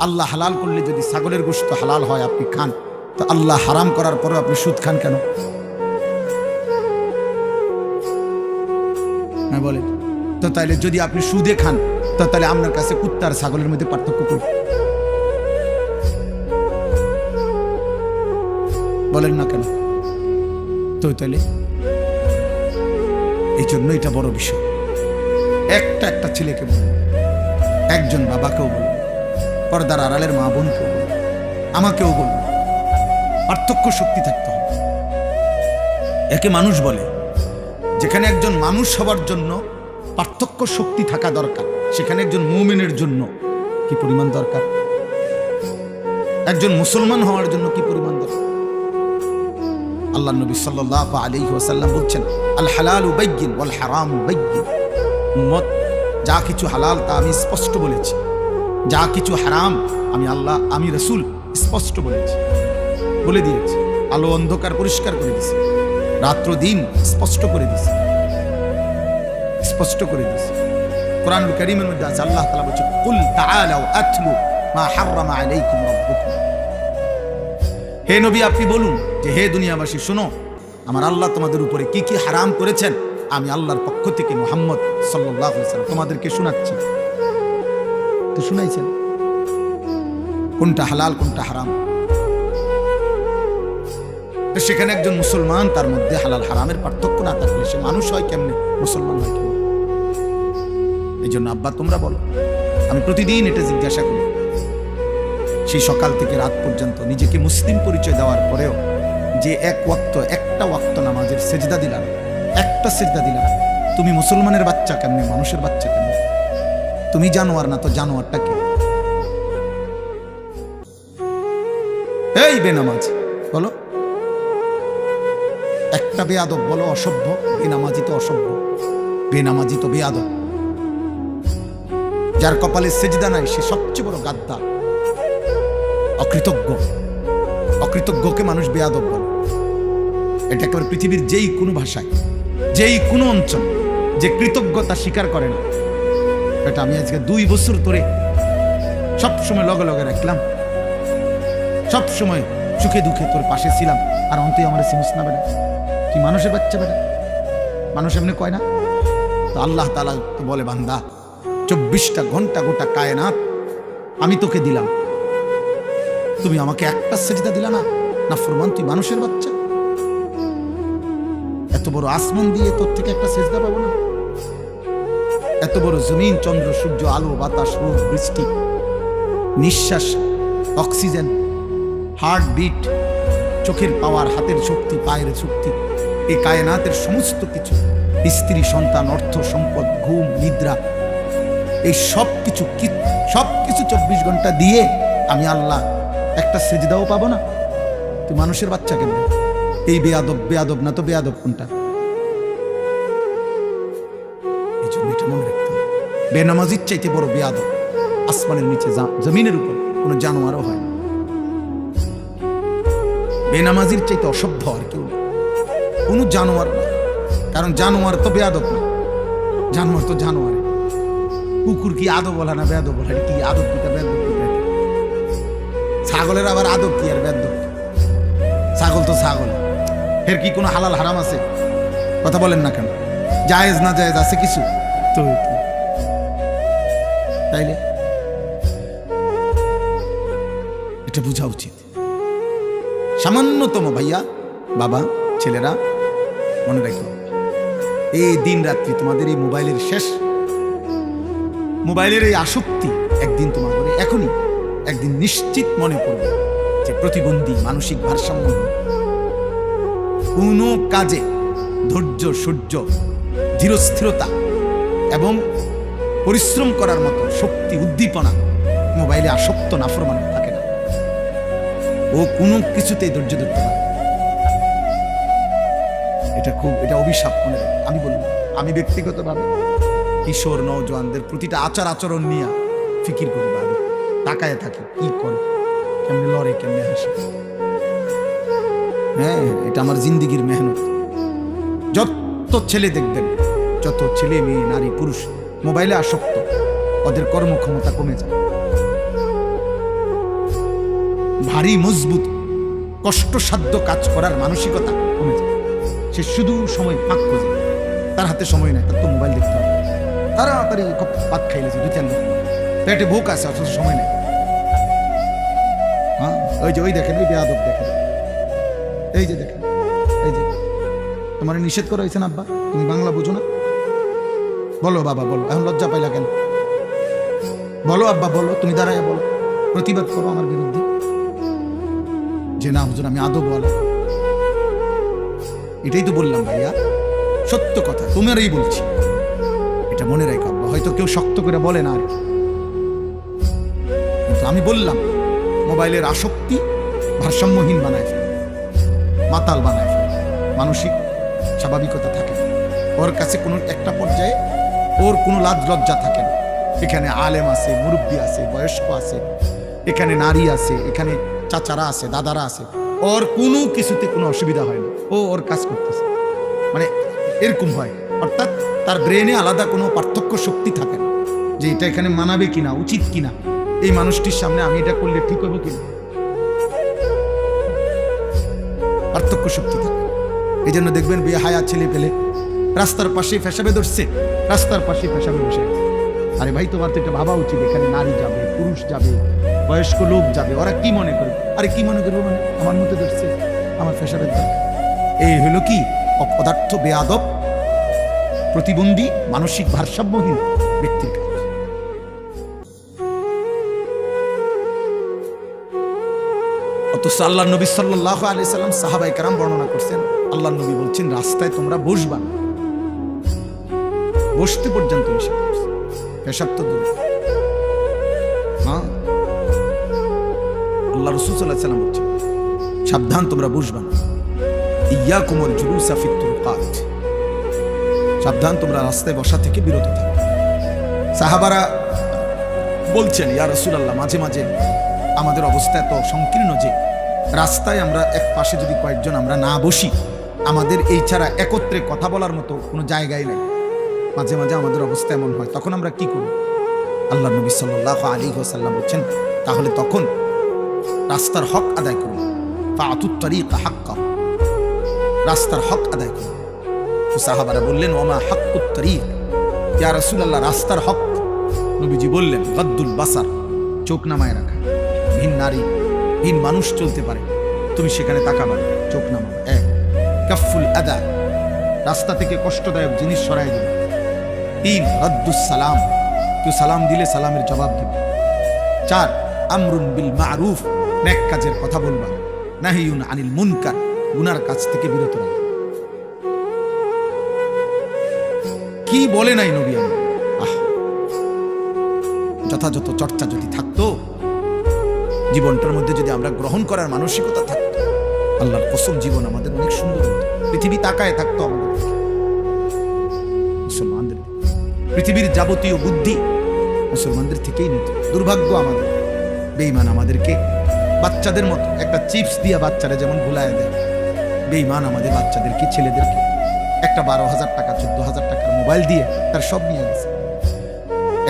আল্লাহ হালাল করলে যদি ছাগলের গোশত হালাল হয়, আপনি খান। তো আল্লাহ হারাম করার পরেও আপনি সুদ খান কেন? হ্যাঁ বলেন তো। তাইলে যদি আপনি সুদে খান, তো তাহলে আপনার কাছে কুত্তার ছাগলের মধ্যে পার্থক্য করি? বলেন না কেন? তো তাইলে এই জন্য এটা বড় বিষয়। একটা ছেলেকে বলুন, একজন বাবাকেও বলুন, পর্দার আড়ালের মা বোনকেও বলুন, আমাকেও বলুন, পার্থক্য শক্তি থাকতে হবে। একে মানুষ বলে। যেখানে একজন মানুষ হওয়ার জন্য পার্থক্য শক্তি থাকা দরকার, সেখানে একজন মুমিনের জন্য কি পরিমাণ দরকার? একজন মুসলমান হওয়ার জন্য কি পরিমাণ দরকার? আল্লাহ নবী সাল্লাল্লাহু আলাইহি ওয়াসাল্লাম বলছেন, আল হালালু বাইয়িন ওয়াল হারামু বাইয়িন। উম্মত, যা কিছু হালাল তা আমি স্পষ্ট বলেছি, যা কিছু হারাম আমি আল্লাহ, আমি রাসূল স্পষ্ট বলে দিয়েছি। আলো অন্ধকার পরিষ্কার করে দিয়েছি, রাত্র দিন স্পষ্ট করে দিয়েছি। কোরআনুল কারীমের মধ্যে আছে, আল্লাহ তাআলা বলেছেন, কুল তাআলাউ আতলু মা হাররামা আলাইকুম রাব্বুকুম। হে নবী, আপনি বলুন যে হে দুনিয়াবাসী, শোনো আমার আল্লাহ তোমাদের উপরে কি কি হারাম করেছেন, আমি আল্লাহর পক্ষ থেকে মুহাম্মদ সাল্লাল্লাহু আলাইহি ওয়াসাল্লাম তোমাদেরকে শোনাচ্ছি। তো শুনাইছেন কোনটা হালাল কোনটা হারাম। তো সেখানে একজন মুসলমান, তার মধ্যে হালাল হারামের পার্থক্য না থাকলে সে মানুষ হয় কেমনে, মুসলমান হয় কেমনে? এই জন্য আব্বা তোমরা বলো, আমি প্রতিদিন এটা জিজ্ঞাসা করি, সেই সকাল থেকে রাত পর্যন্ত নিজেকে মুসলিম পরিচয় দেওয়ার পরেও যে একটা ওয়াক্ত নামাজের সেজদা দিলাম, একটা সেজদা দিলাম, তুমি মুসলমানের বাচ্চা কেমনে, মানুষের বাচ্চা কেমনে? তুমি জানোয়ার না তো জানোয়ারটা কে? এই বেনামাজ বলো, একটা বেয়াদব বলো অসভ্য, বেনামাজি তো অসভ্য, বেনামাজি তো বেয়াদব। যার কপালে সেজদা নাই সে সবচেয়ে বড় গাদ্দার, অকৃতজ্ঞ। অকৃতজ্ঞকে মানুষ বেয়াদব বলে। এটা একেবারে পৃথিবীর যেই কোনো ভাষায়, যেই কোনো অঞ্চল যে কৃতজ্ঞতা স্বীকার করে না, এটা আমি আজকে 2 বছর ধরে সবসময় লগে লগে রাখলাম, সবসময় সুখে দুঃখে তোর পাশে ছিলাম, আর অন্তই আমার চিনিস না বেটা, তুই মানুষের বাচ্চা বেটা, মানুষ এমনি কয় না। তো আল্লাহ তাআলা তো বলে, বান্দা 24টা ঘন্টা গোটা কায়নাত আমি তোকে দিলাম, তুমি আমাকে একটা সেজদা দিলা না, না ফরমান তুই মানুষের বাচ্চা। এত বড় আসমান দিয়ে তোর থেকে একটা সেজদা পাবো না? এত বড় জমিন, চন্দ্র, সূর্য, আলো, বাতাস, রোদ, বৃষ্টি, নিঃশ্বাস, অক্সিজেন, হার্টবিট, চোখের পাওয়ার, হাতের শক্তি, পায়ের শক্তি, এই কায়নাতের সমস্ত কিছু, স্ত্রী, সন্তান, অর্থ, সম্পদ, ঘুম, নিদ্রা, এই সব কিছু 24 ঘন্টা দিয়ে আমি আল্লাহ একটা সেজদাও পাবো না? তুই মানুষের বাচ্চা কেন? এই বেয়াদব না তো বেয়াদব কোনটা? এই জন্য এটা মনে রাখতে হবে, বেনামাজির চাইতে বড় বেয়াদব আসমানের নিচে, জমিনের উপর কোনো জানোয়ারও হয় না। বেনামাজির চাইতে অসভ্য আর কেউ না, কোনো জানোয়ার না। কারণ জানোয়ার তো বেয়াদব না, জানোয়ার তো জানোয়ার। কুকুর কি আদব বলা না বেয়াদব বলা? কি আদব কিটা বেয়াদব কিটা? ছাগলের আবার আদব কি আর বেয়াদব? ছাগল তো ছাগল, এর কি কোনো হালাল হারাম আছে? কথা বলেন না কেন? জায়েজ না জায়েজ আছে কিছু? তো তাইলে এটা বোঝা উচিত। সামান্যতম ভাইয়া, বাবা, ছেলেরা মনে রাখো, এই দিন রাত্রি তোমাদের এই মোবাইলের শেষ, মোবাইলের এই আসক্তি একদিন তোমাদের এখনই একদিন নিশ্চিত মনে পড়বে যে প্রতিবন্ধী, মানসিক ভারসাম্য, কোনো কাজে ধৈর্য, সূর্য, ধীরস্থিরতা এবং পরিশ্রম করার মতো শক্তি, উদ্দীপনা মোবাইলে আসক্ত নাফরমান থাকে না। ও কোনো কিছুতেই ধৈর্য ধরতে পারে। এটা অভিশাপ মনে রাখে। আমি বলবো, আমি ব্যক্তিগতভাবে কিশোর নওজোয়ানদের প্রতিটা আচার আচরণ নিয়ে ফিকির করে ভাবি, তাকায় থাকি কি করে, কেমনে লড়ে, কেমনে হাসে। হ্যাঁ, এটা আমার জিন্দিগির মেহনত। যত ছেলে দেখবেন, যত ছেলে, মেয়ে, নারী, পুরুষ মোবাইলে আসক্ত, ওদের কর্মক্ষমতা কমে যায়, ভারী মজবুত কষ্টসাধ্য কাজ করার মানসিকতা কমে যায়। সে শুধু সময় ফাঁক খোঁজে, তার হাতে সময় নেই, তার তো মোবাইল দেখতে হবে। তাড়াতাড়ি ভাত খাইলেছে 2-3 লোক, পেটে ভোক আছে, অথচ সময় নেই। হ্যাঁ, ওই দেখেন, ওই বেয়াদব দেখেন, এই যে দেখেন, এই যে তোমার নিষেধ করা হয়েছে না আব্বা, তুমি বাংলা বুঝো না? বলো বাবা, বলো, এখন লজ্জা পাইলা কেন? বলো আব্বা, বলো, তুমি দাঁড়ায় বলো, প্রতিবাদ করো আমার বিরুদ্ধে যে না হুজুর আমি আদব বলো। এটাই তো বললাম ভাইয়া, সত্য কথা তোমারই বলছি, এটা মনে রাখো আব্বা। হয়তো কেউ শক্ত করে বলে না আর কি, কিন্তু আমি বললাম মোবাইলের আসক্তি ভারসাম্যহীন বানায় ফেলে, মাতাল বানায় ফেলে, মানসিক স্বাভাবিকতা থাকে না ওর কাছে। কোনো একটা পর্যায়ে ওর কোনো লাজ লজ্জা থাকে না। এখানে আলেম আছে, মুরব্বী আছে, বয়স্ক আছে, এখানে নারী আছে, এখানে চাচারা আছে, দাদারা আছে, ওর কোনো কিছুতে কোনো অসুবিধা হয় না, ও ওর কাজ করতেছে, মানে এরকম হয়। অর্থাৎ তার ব্রেনে আলাদা কোনো পার্থক্য শক্তি থাকে না। যে এটা এখানে মানাবে কিনা, উচিত কিনা, এই মানুষটির সামনে আমি এটা করলে ঠিক হবো কিনা, পার্থক্য শক্তি থাকে। এই জন্য দেখবেন বেহায়া ছেলে পেলে রাস্তার পাশে পেশাবে ধরছে, রাস্তার পাশে পেশাবে বসে আছে। আরে ভাই, তোমার তো এটা ভাবা উচিত, এখানে নারী যাবে, পুরুষ যাবে, বয়স্ক লোক যাবে, ওরা কি মনে করে? আরে কি মনে করবো মানে আমার মতো ধরছে, আমার পেশাবের দরকার। এই হলো কি অপদার্থ, বেয়াদব, প্রতিবন্ধী, মানসিক ভারসাম্যহীন ব্যক্তির কাজ। অথচ আল্লাহ নবী সাল্লাল্লাহু আলাইহি সাল্লাম সাহাবায়ে কেরাম বর্ণনা করছেন, আল্লাহ নবী বলছেন রাস্তায় তোমরা বসবা না, বসতে পর্যন্ত নিষেধ করছে। পেশাব তো দূরে, হ্যাঁ, আল্লাহ রাসূল সাল্লাল্লাহু আলাইহি সাল্লাম বলছেন সাবধান, তোমরা বসবা না। ইয়াকুমুল জুলুসা ফিত তুরকাত, সাবধান তোমরা রাস্তায় বসা থেকে বিরত থাকো। সাহাবারা বলছেন ইয়া রাসূলুল্লাহ, মাঝে মাঝে আমাদের অবস্থা এত সংকীর্ণ যে রাস্তায় আমরা এক পাশে যদি কয়েকজন আমরা না বসি, আমাদের এই ছাড়া একত্রে কথা বলার মতো কোনো জায়গায় নেই। মাঝে মাঝে আমাদের অবস্থা এমন হয়, তখন আমরা কি করি? আল্লাহ নবী সাল্লাল্লাহু আলাইহি ওয়াসাল্লাম বলছেন তাহলে তখন রাস্তার হক আদায় করুন, ফাআতুত তারিকা হাক্কাহু, রাস্তার হক আদায় করুন। তো সাহাবারা বললেন ওমা হাক্কুত তারিক ইয়া রাসূলুল্লাহ, রাস্তার হক? নবীজি বললেন গাদ্দুল বাসার, চোখ নামায় রাখা। ভিন নারী, ভিন মানুষ চলতে পারে, তুমি সেখানে তাকাবা, চোখ নামাও। এক, কাফুল আদা, রাস্তা থেকে কষ্টদায়ক জিনিস সরাই দিবে। তিন, রাদ্দুস সালাম, কেউ সালাম দিলে সালামের জবাব দেবে। চার, আমরুন বিল মারুফ, নেক কাজের কথা বলবা। নাহিউন আনিল মুনকার, গুনার কাজ থেকে বিরত রাখা। কি বলে নাই নবী আমার? যথাযথ চর্চা যদি থাকতো, জীবনটার মধ্যে যদি আমরা গ্রহণ করার মানসিকতা থাকতো, আল্লাহর কসম জীবন আমাদের অনেক সুন্দর হতো। পৃথিবী তাকায় থাকতো আমাদের মুসলমানদের, পৃথিবীর যাবতীয় বুদ্ধি মুসলমানদের থেকেই নিত। দুর্ভাগ্য আমাদের, বেঈমান আমাদেরকে বাচ্চাদের মতো একটা চিপস দিয়ে বাচ্চারা যেমন ভুলায় দেয়, বেঈমান আমাদের বাচ্চাদেরকে, ছেলেদেরকে একটা 12,000 টাকা 14,000 টাকার মোবাইল দিয়ে তার সব নিয়ে গেছে।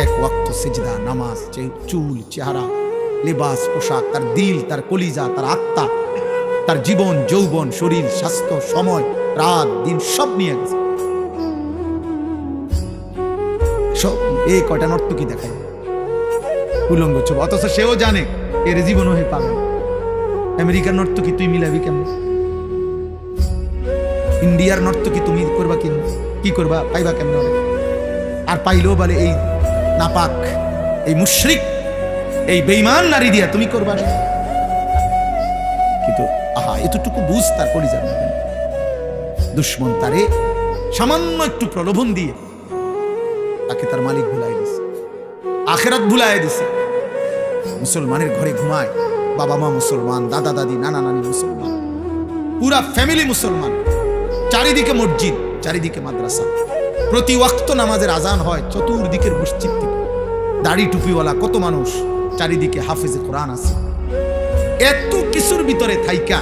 এক ওয়াক্ত সিজদা, নামাজ, চুল, চেহারা, লেবাস, পোশাক, তার দিল, তার কলিজা, তার আত্মা, তার জীবন, যৌবন, শরীর, স্বাস্থ্য, সময়, রাত, দিন সব নিয়ে গেছে। সব এই কয়টা নর্তকী দেখায় উলঙ্গ ছবি, অথচ সেও জানে এর জীবনও হয়ে পাবে। আমেরিকার নর্তকী তুই মিলাবি কেমন? ইন্ডিয়ার নর্তকী তুমি করবা কেমন? কি করবা? পাইবা কেমন? আর পাইলেও বলে এই নাপাক, এই মুশরিক, এই বেঈমান নারী দিয়া তুমি করবা না। কিন্তু আহা, এতটুকু বুঝ তার কলিজার মধ্যে। দুশ্মন তারে সামান্য একটু প্রলোভন দিয়ে তাকে তার মালিক ভুলাই দিছে, আখেরাত ভুলাই দিছে। মুসলমানের ঘরে ঘুমায়, বাবা মা মুসলমান, দাদা দাদি, নানা নানি মুসলমান, পুরা ফ্যামিলি মুসলমান, চারিদিকে মসজিদ, চারিদিকে মাদ্রাসা, প্রতি ওয়াক্ত নামাজের আজান হয় চতুর্দিকের মসজিদ থেকে। দাড়ি টুপিওয়ালা কত মানুষ, চারিদিকে হাফেজে কোরআন আছে। এত কিছুর ভিতরে থাইকা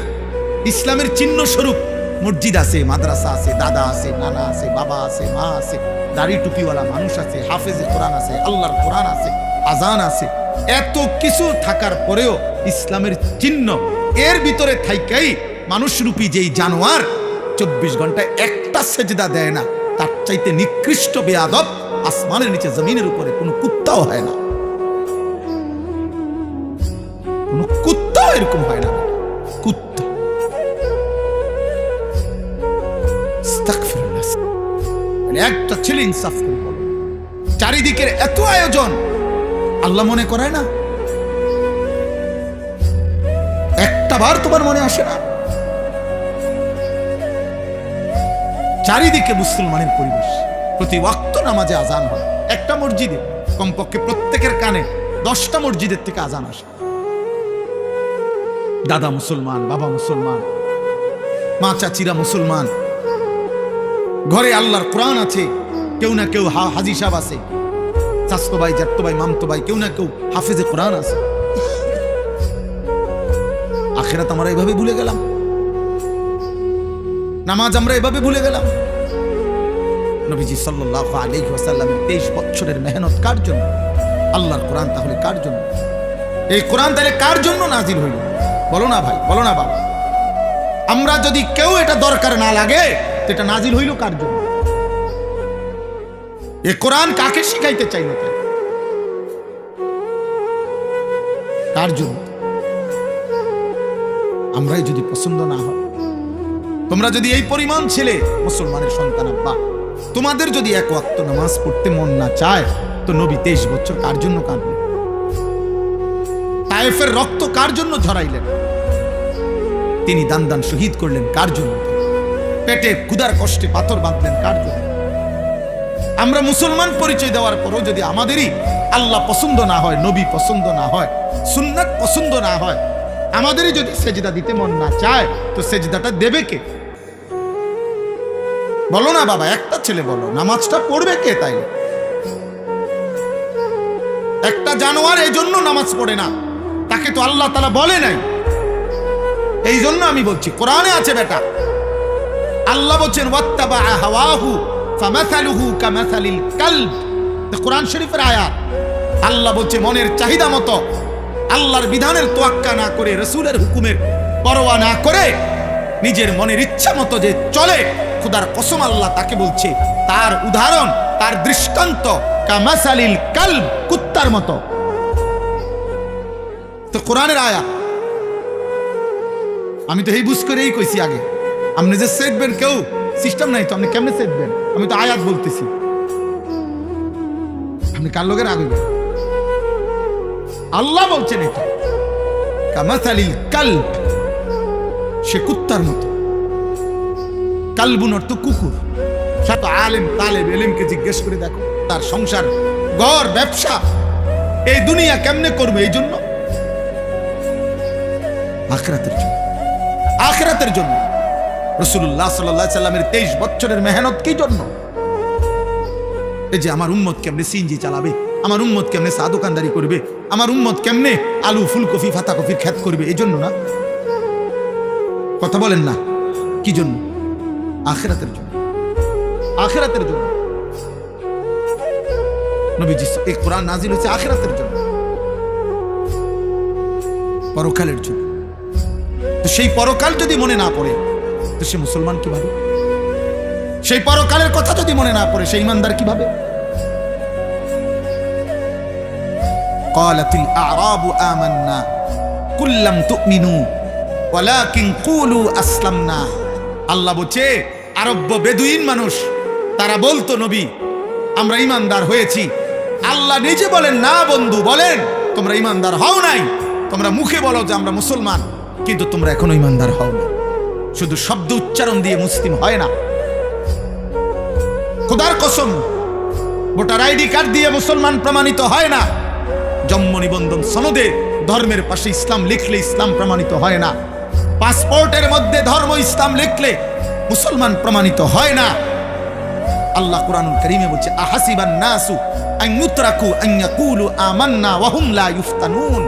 ইসলামের চিহ্ন স্বরূপ মসজিদ আছে, মাদ্রাসা আছে, দাদা আছে, নানা আছে, বাবা আছে, মা আছে, দাড়ি টুপিওয়ালা মানুষ আছে, হাফেজে কোরআন আছে, আল্লাহর কোরআন আছে, আজান আছে। এত কিছু থাকার পরেও ইসলামের চিহ্ন এর ভিতরে থাইকাই মানুষরূপী যেই জানোয়ার 24 ঘন্টায় একটা সেজদা দেয় না, তার চাইতে নিকৃষ্ট বেয়াদব আসমানের নিচে জমিনের উপরে কোনো কুত্তাও হয় না। কোনো কুত্তাও এরকম হয় না। কুত্তা একটা ছেলে ইনসাফ করে বলো, চারিদিকের এত আয়োজন আল্লাহ মনে করায় না? একটা বার তোমার মনে আসে না? চারিদিকে মুসলমানের পরিবেশ, প্রতি ওয়াক্ত নামাজে আজান হয়। একটা মসজিদে কমপক্ষে প্রত্যেকের কানে 10টা মসজিদের থেকে আজান আসে। দাদা মুসলমান, বাবা মুসলমান, মা চাচিরা মুসলমান, ঘরে আল্লাহর কোরআন আছে, কেউ না কেউ হাজি সাহেব আছে, চাচতো ভাই, জ্যাঠতো ভাই, মামতো ভাই, কেউ না কেউ হাফেজে কোরআন আছে। আখিরাত আমরা এভাবে ভুলে গেলাম, নামাজ আমরা এভাবে ভুলে গেলাম। নবীজি সাল্লাল্লাহু আলাইহি ওয়াসাল্লামের 23 বছরের মেহনত কার জন্য? আল্লাহর কোরআন তাহলে কার জন্য? এই কোরআন তাহলে কার জন্য নাজিল হইল? বলো না ভাই, বলো না বাবা। আমরা যদি কেউ এটা দরকার না লাগে তো এটা নাজিল হইল কার জন্য? এই কোরআন কাকে শিখাইতে চাই না? কার জন্য? আমরাই যদি পছন্দ না হয়, তোমরা যদি এই পরিমাণ ছেলে মুসলমানের সন্তান আব্বা, তোমাদের যদি এক ওয়াক্ত নামাজ পড়তে মন না চায় তো নবী 23 বছর কার জন্য কাঁদলেন? তায়েফের রক্ত কার জন্য ঝরাইলেন? তিনি দান দান শহীদ করলেন কার জন্য? পেটে ক্ষুধার কষ্টে পাথর বাঁধলেন কার জন্য? আমরা মুসলমান পরিচয় দেওয়ার পরও যদি আমাদেরই আল্লাহ পছন্দ না হয়, নবী পছন্দ না হয়, সুন্নাত পছন্দ না হয়, আমাদেরই যদি সেজদা দিতে মন না চায় তো সেজদাটা দেবে কে? বলো না বাবা, একটা ছেলে বলো, নামাজটা পড়বে কে? তাই একটা জানোয়ার এই জন্য নামাজ পড়ে না, তাকে তো আল্লাহ তাআলা বলে নাই। এই জন্য আমি বলছি, কোরআনে আছে বেটা, আল্লাহ বলছেন ওয়াত্তাবা হাওয়াহু ফামাসালুহু কামাসালিল কালব। কোরআন শরীফের আয়াত। আল্লাহ বলছে মনের চাহিদা মতো আল্লাহর বিধানের তোয়াক্কা না করে, রাসূলের হুকুমের পরোয়া না করে নিজের মনের ইচ্ছা মতো যে চলে, খোদার কসম আল্লাহ তাকে বলছে তার উদাহরণ, তার দৃষ্টান্ত কামাসালিল কালব, কুত্তার মতো। তো কোরআনের আয়াত। আমি তো এই বুঝ করেই কইছি আগে, আপনি যে সেটবেন কেউ সিস্টেম নাই তো, আপনি কেমনে সেটবেন? আমি তো আয়াত বলতেছি, আপনি কার লোকের আগে? আল্লাহ বলছেন এটা কামাসালিল কালব, সে কুত্তার মতো। কালবুন অর্থ কুকুর। শত আলেম তালেব এলেমকে জিজ্ঞেস করে দেখো, তার সংসার, ঘর, ব্যবসা, এই দুনিয়া কেমনে করবে? এই জন্য আখিরাতের জন্য, আখিরাতের জন্য। রাসূলুল্লাহ সাল্লাল্লাহু আলাইহি সাল্লামের 23 বছরের মেহনত কি জন্য? এই যে আমার উম্মত কেমনে সিএনজি চালাবে, আমার উম্মত কেমনে চা দোকানদারি করবে, আমার উম্মত কেমনে আলু ফুলকপি পাতাকপির খেত করবে, এই জন্য না? কথা বলেন না, কি জন্য? আখিরাতের জন্য, আখিরাতের জন্য। নবীজি এই কোরআন নাজিল হয়েছে আখিরাতের জন্য, পরকালের জন্য। তো সেই পরকাল যদি মনে না পড়ে তো সে মুসলমান কিভাবে? সেই পরকালের কথা যদি মনে না পড়ে সে ইমানদার কিভাবে? ক্বালাতিল আ'রাবু আমান্না কুল লাম তুমিনু ওয়ালাকিন কুলু আসলামনা। আল্লাহ বলছে আরব বেদুইন মানুষ তারা বলতো নবী আমরা ইমানদার হয়েছি। আল্লাহ নিজে বলেন না বন্ধু, বলেন তোমরা ইমানদার হও নাই। তোমরা মুখে বলো যে আমরা মুসলমান, কিন্তু তোমরা এখনো ইমানদার হও না। শুধু শব্দ উচ্চারণ দিয়ে মুসলিম হয় না। খোদার কসম, ভোটার আইডি কার্ড দিয়ে মুসলমান প্রমাণিত হয় না। জন্ম নিবন্ধন সনদে ধর্মের পাশে ইসলাম লিখলে ইসলাম প্রমাণিত হয় না। পাসপোর্টের মধ্যে ধর্ম ইসলাম লিখলে মুসলমান প্রমাণিত হয় না। আল্লাহ কুরআনুল কারীমে বলছে আহাসিবান নাসু আন ইউতরাকু আন ইয়াকুলু আমান্না ওয়া হুম লা ইফতানুন।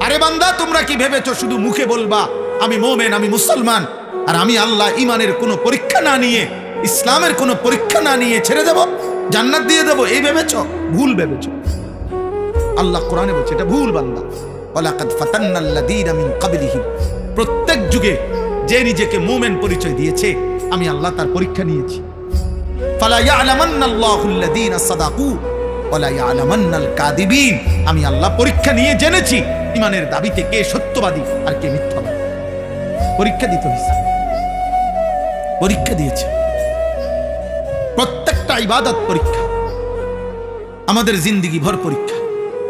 আরে বান্দা, তোমরা কি ভেবেছো শুধু মুখে বলবা আমি মুমিন, আমি মুসলমান, আর আমি আল্লাহ ইমানের কোনো পরীক্ষা না নিয়ে, ইসলামের কোনো পরীক্ষা না নিয়ে ছেড়ে দেব, জান্নাত দিয়ে দেব? এই ভেবেছো? ভুল ভেবেছো। আল্লাহ কোরআনে বলছে এটা ভুল বান্দা। ওয়ালাকাদ ফাতান্নাল্লাযীনা মিন ক্বাবলিহিম, প্রত্যেক যুগে যে নিজেকে মুমিন পরিচয় দিয়েছে আমি আল্লাহ তার পরীক্ষা নিয়েছি। ফালা ইয়ালামান্নাল্লাহুল্লাযীনা সাদাকু ওয়ালা ইয়ালামান্নাল কাযিবিন। আমি আল্লাহ পরীক্ষা নিয়ে জেনেছি ইমানের দাবিতে কে সত্যবাদী আর কে মিথ্যাবাদী। পরীক্ষা দিতে হয়েছে, পরীক্ষা দিয়েছে। প্রত্যেকটা ইবাদত পরীক্ষা, আমাদের জিন্দেগি ভর পরীক্ষা।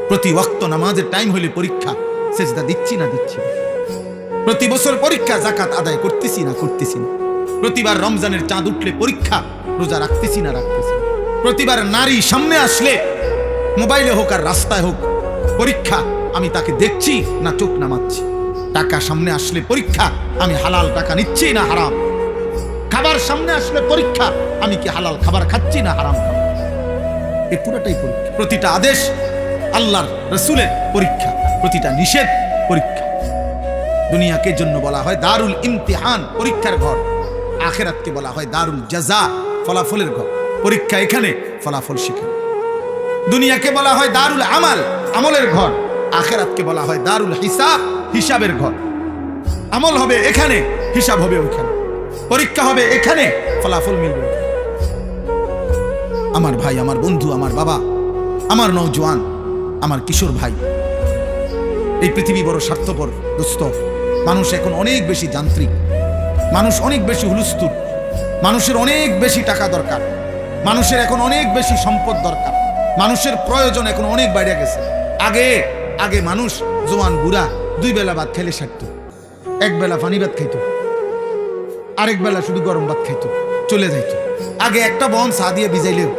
প্রতি ওয়াক্ত নামাজের টাইম হলে পরীক্ষা, সেজদা দিচ্ছি না দিচ্ছি না। প্রতি বছর পরীক্ষা, যাকাত আদায় করতেছি না করতেছি না। প্রতিবার রমজানের চাঁদ উঠলে পরীক্ষা, রোজা রাখতেছি না রাখতেছি না। প্রতিবার নারী সামনে আসলে, মোবাইলে হোক আর রাস্তায় হোক, পরীক্ষা, আমি তাকে দেখছি না চোখ নামাচ্ছি। টাকা সামনে আসলে পরীক্ষা, আমি হালাল টাকা নিচ্ছি না হারাম। খাবার সামনে আসলে পরীক্ষা, আমি কি হালাল খাবার খাচ্ছি না হারাম খাবার। এই পুরোটাই পরীক্ষা। প্রতিটা আদেশ আল্লাহর রাসূলের পরীক্ষা, প্রতিটা নিষেধ পরীক্ষা। দুনিয়াকে জন্য বলা হয় দারুল ইমতিহান, পরীক্ষার ঘর। আখিরাতকে বলা হয় দারুল জাযা, ফলাফলের ঘর। পরীক্ষা এখানে, ফলাফল সেখানে। দুনিয়াকে বলা হয় দারুল আমাল, আমলের ঘর। আখিরাতকে বলা হয় দারুল হিসাব, হিসাবের ঘর। আমল হবে এখানে, হিসাব হবে ওইখানে। পরীক্ষা হবে এখানে, ফলাফল মিলবে ওখানে। আমার ভাই, আমার বন্ধু, আমার বাবা, আমার নওজোয়ান, আমার কিশোর ভাই, এই পৃথিবী বড় স্বার্থপর দোস্ত। মানুষ এখন অনেক বেশি যান্ত্রিক, মানুষ অনেক বেশি হুলস্থুল, মানুষের অনেক বেশি টাকা দরকার, মানুষের এখন অনেক বেশি সম্পদ দরকার, মানুষের প্রয়োজন এখন অনেক বাইরে গেছে। আগে আগে মানুষ জোয়ান বুড়া 2 বেলা ভাত খেলে সারত, 1 বেলা পানি ভাত খাইতো, আরেক বেলা শুধু গরম ভাত খাইতো, চলে যাইতো। আগে একটা বন চা দিয়ে ভিজাইলেও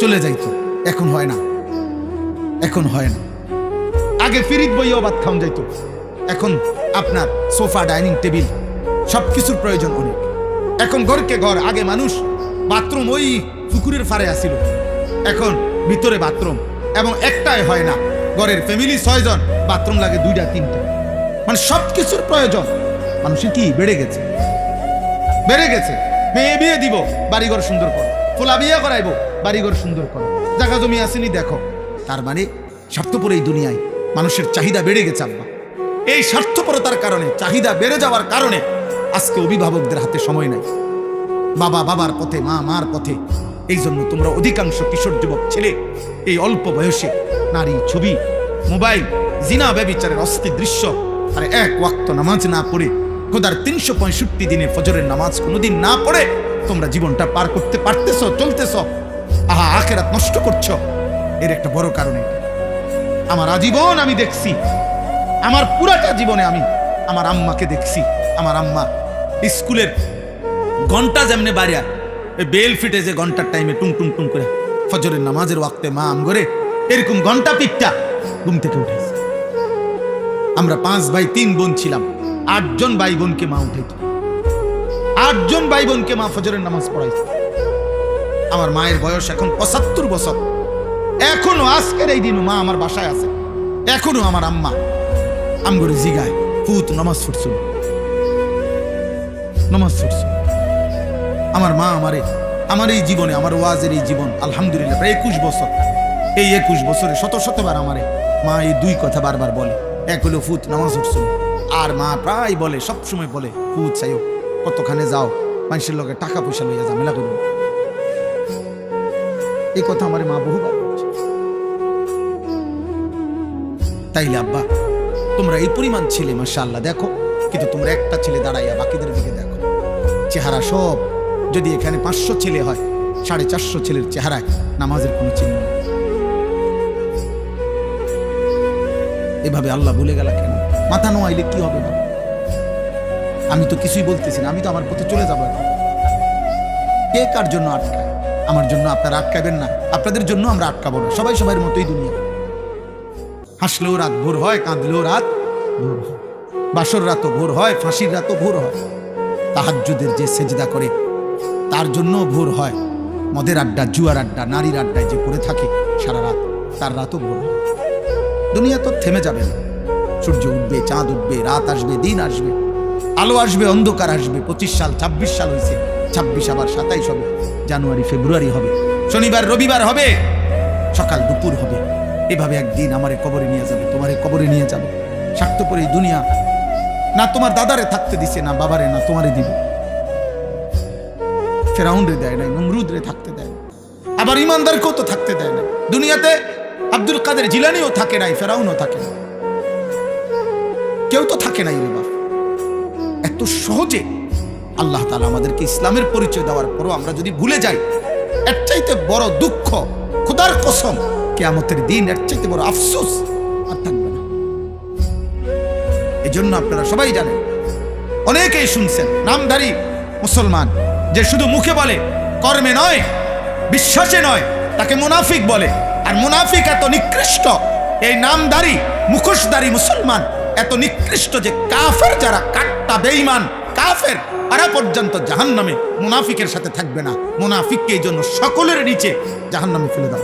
চলে যাইতো। এখন হয় না, এখন হয় না। আগে ফিরিত বইও ভাত খাওয়া যাইতো, এখন আপনার সোফা, ডাইনিং টেবিল সবকিছুর প্রয়োজন অনেক। এখন ঘরকে ঘর। আগে মানুষ বাথরুম ওই পুকুরের ফারে আসিল, এখন ভিতরে বাথরুম, এবং একটাই হয় না, ঘরের ফ্যামিলি 6 জন, বাথরুম লাগে 2টা 3টা। মানে সবকিছুর প্রয়োজন মানুষের কি বেড়ে গেছে, বেড়ে গেছে। মেয়ে বিয়ে দিব, বাড়িঘর সুন্দর করো, ফোলা বিয়ে করাইবো, বাড়িঘর সুন্দর করো, জায়গা জমি আসেনি দেখো। তার মানে স্বার্থপর এই দুনিয়ায় মানুষের চাহিদা বেড়ে গেছে আব্বা। এই স্বার্থপরতার কারণে, চাহিদা বেড়ে যাওয়ার কারণে আজকে অভিভাবকদের হাতে সময় নাই। বাবা বাবার পথে, মা মার পথে। এই জন্য তোমরা অধিকাংশ কিশোর যুবক ছেলে এই অল্প বয়সে নারী ছবি, মোবাইল, জিনা ব্যভিচারের অস্থির দৃশ্য, আর 1 ওয়াক্ত নামাজ না পড়ে, খোদার 365 দিনে ফজরের নামাজ কোনোদিন না পড়ে তোমরা জীবনটা পার করতে পারতেছ, চলতেছ। আহা, আখিরাত নষ্ট করছো। এর একটা বড় কারণ এটা। আমার আজীবন আমি দেখছি, আমার পুরাটা জীবনে আমি আমার আম্মাকে দেখছি। আমার আম্মা স্কুলের ঘন্টা যেমনে বাড়িয়া বেল ফিটে যে ঘন্টার টাইমে টুং টুং টুং করে ফজরের নামাজের ওয়াক্তে মা আম করে এরকম ঘন্টা পিকটা ঘুম থেকে উঠেছে। আমরা 5 ভাই 3 বোন ছিলাম। 8 জন ভাই বোনকে মা উঠাইত, 8 জন ভাই বোনকে মা ফজরের নামাজ পড়াইছে। আমার মায়ের বয়স এখন 75 বছর। এখনো আজকের এই দিনও মা আমার বাসায় আছে। এখনো আমার আম্মা আমগরে জিগায়, ফুত নামাজ পড়ছো, নামাজ পড়ছো। আমার মা আমারে, আমার এই জীবনে, আমার ওয়াজের এই জীবন, আলহামদুলিল্লাহ প্রায় 21 বছর। এই 21 বছরে শতবার আমারে মা এই 2 কথা বারবার বলে। এক হলো ফুত নামাজ পড়ছো, আর মা প্রায় বলে, সবসময় বলে, ফুত চাইও, কতখানে যাও, মানুষের লোকের টাকা পয়সা লইয়া ঝামেলা করবো। এই কথা আমার মা বহুবার বলছে। তাইলে আব্বা, তোমরা এই পরিমাণ ছেলে মাশাআল্লাহ দেখো, কিন্তু তোমরা একটা ছেলে দাঁড়াইয়া বাকিদের দিকে দেখো। চেহারা সব, যদি এখানে 500 ছেলে হয়, 450 ছেলের চেহারায় নামাজের কোনো চিহ্ন নেই। এভাবে আল্লাহ বলে গেল কেন? মাথা নোয়াইলে কি হবে? আমি তো কিছুই বলতেছি না, আমি তো আমার পথে চলে যাবো। কে কার জন্য আটকায়? আমার জন্য আপনারা আটকাবেন না, আপনাদের জন্য আমরা আটকাবো না। সবাই সবার মতোই দুনিয়া। হাসলেও রাত ভোর হয়, কাঁদলেও রাত ভোর হয়, বাসর রাতও ভোর হয়, ফাঁসির রাতও ভোর হয়। তাহাজ্জুদের যে সেজদা করে তার জন্য ভোর হয়। মদের আড্ডা, জুয়ার আড্ডা, নারীর আড্ডায় যে পড়ে থাকে সারা রাত, তার রাতও ভোর হয়। দুনিয়া তো থেমে যাবে না। সূর্য উঠবে, চাঁদ উঠবে, রাত আসবে, দিন আসবে, আলো আসবে, অন্ধকার আসবে। 25 সাল, 26 সাল হয়েছে, 26 আবার 27 হবে, জানুয়ারি ফেব্রুয়ারি হবে, শনিবার রবিবার হবে, সকাল দুপুর হবে। এভাবে একদিন আমারে কবরে নিয়ে যাবে, তোমারে কবরে নিয়ে যাবে। স্বার্থপর এই দুনিয়া না তোমার দাদারে থাকতে দিছে, না বাবারে, না তোমারে দিবে। ফেরাউনরে দেয় নাই, নমরুদরে থাকতে দেয়, আবার ইমানদারকেও তো থাকতে দেয় না। দুনিয়াতে আব্দুল কাদের জিলানিও থাকে নাই, ফেরাউনও থাকে না, কেউ তো থাকে নাই রে বাপ। এত সহজে আল্লাহ তাআলা আমাদেরকে ইসলামের পরিচয় দেওয়ার পরও আমরা যদি ভুলে যাই, এর চাইতে বড় দুঃখ, খোদার কসম, কিয়ামতের দিন এর চাইতে বড় আফসোস আর থাকবে না। এই জন্য আপনারা সবাই জানেন, অনেকেই শুনছেন, নামধারী মুসলমান যে শুধু মুখে বলে, কর্মে নয়, বিশ্বাসে নয়, তাকে মুনাফিক বলে। আর মুনাফিক এত নিকৃষ্ট, এই নামধারী মুখোশধারী মুসলমান এত নিকৃষ্ট যে কাফের যারা, কাট্টা বেঈমান কাফের, তারা পর্যন্ত জাহান্নামে মুনাফিকের সাথে থাকবে না। মুনাফিককে এই জন্য সকলের নিচে জাহান্নামে ফেলে দাও।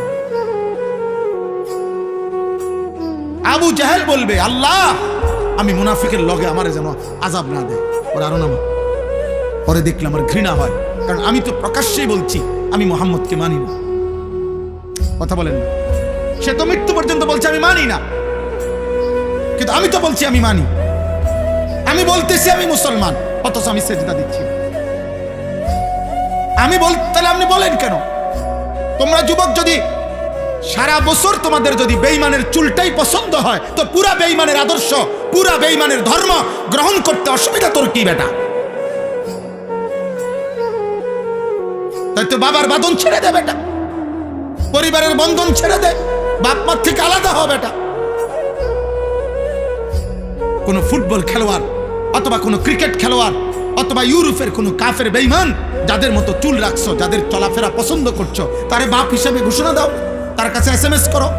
আবু জাহেল বলবে, আল্লাহ আমি মুনাফিকের লগে আমারে যেন আযাব না দেয়। ওর আরো নাম, পরে দেখলে আমার ঘৃণা হয়, কারণ আমি তো প্রকাশ্যেই বলছি আমি মুহাম্মদকে মানি না। কথা বলেন না। সে তো মৃত্যু পর্যন্ত বলছে আমি মানি না, কিন্তু আমি তো বলছি আমি মানি। আমি বলতেছি আমি মুসলমান, অথচ আমি সেজদা দিচ্ছি। আমি তাহলে আপনি বলেন কেন? তোমরা যুবক যদি সারা বছর তোমাদের যদি বেঈমানের চুলটাই পছন্দ হয়, তো পুরা বেঈমানের আদর্শ, পুরা বেঈমানের ধর্ম গ্রহণ করতে অসুবিধা তোর কি বেটা? তাই তো বাবার বাঁধন ছেড়ে দে বেটা, পরিবারের বন্ধন ছেড়ে দে, বাপ মার থেকে আলাদা হ বেটা। কোন ফুটবল খেলোয়াড় অথবা কোন ক্রিকেট খেলোয়াড় অথবা ইউরোপের কোন কাফের বেঈমান যাদের মতো চুল রাখছো, যাদের চলাফেরা পছন্দ করছো, তারে বাপ হিসেবে ঘোষণা দাও, তার কাছে SMS করো,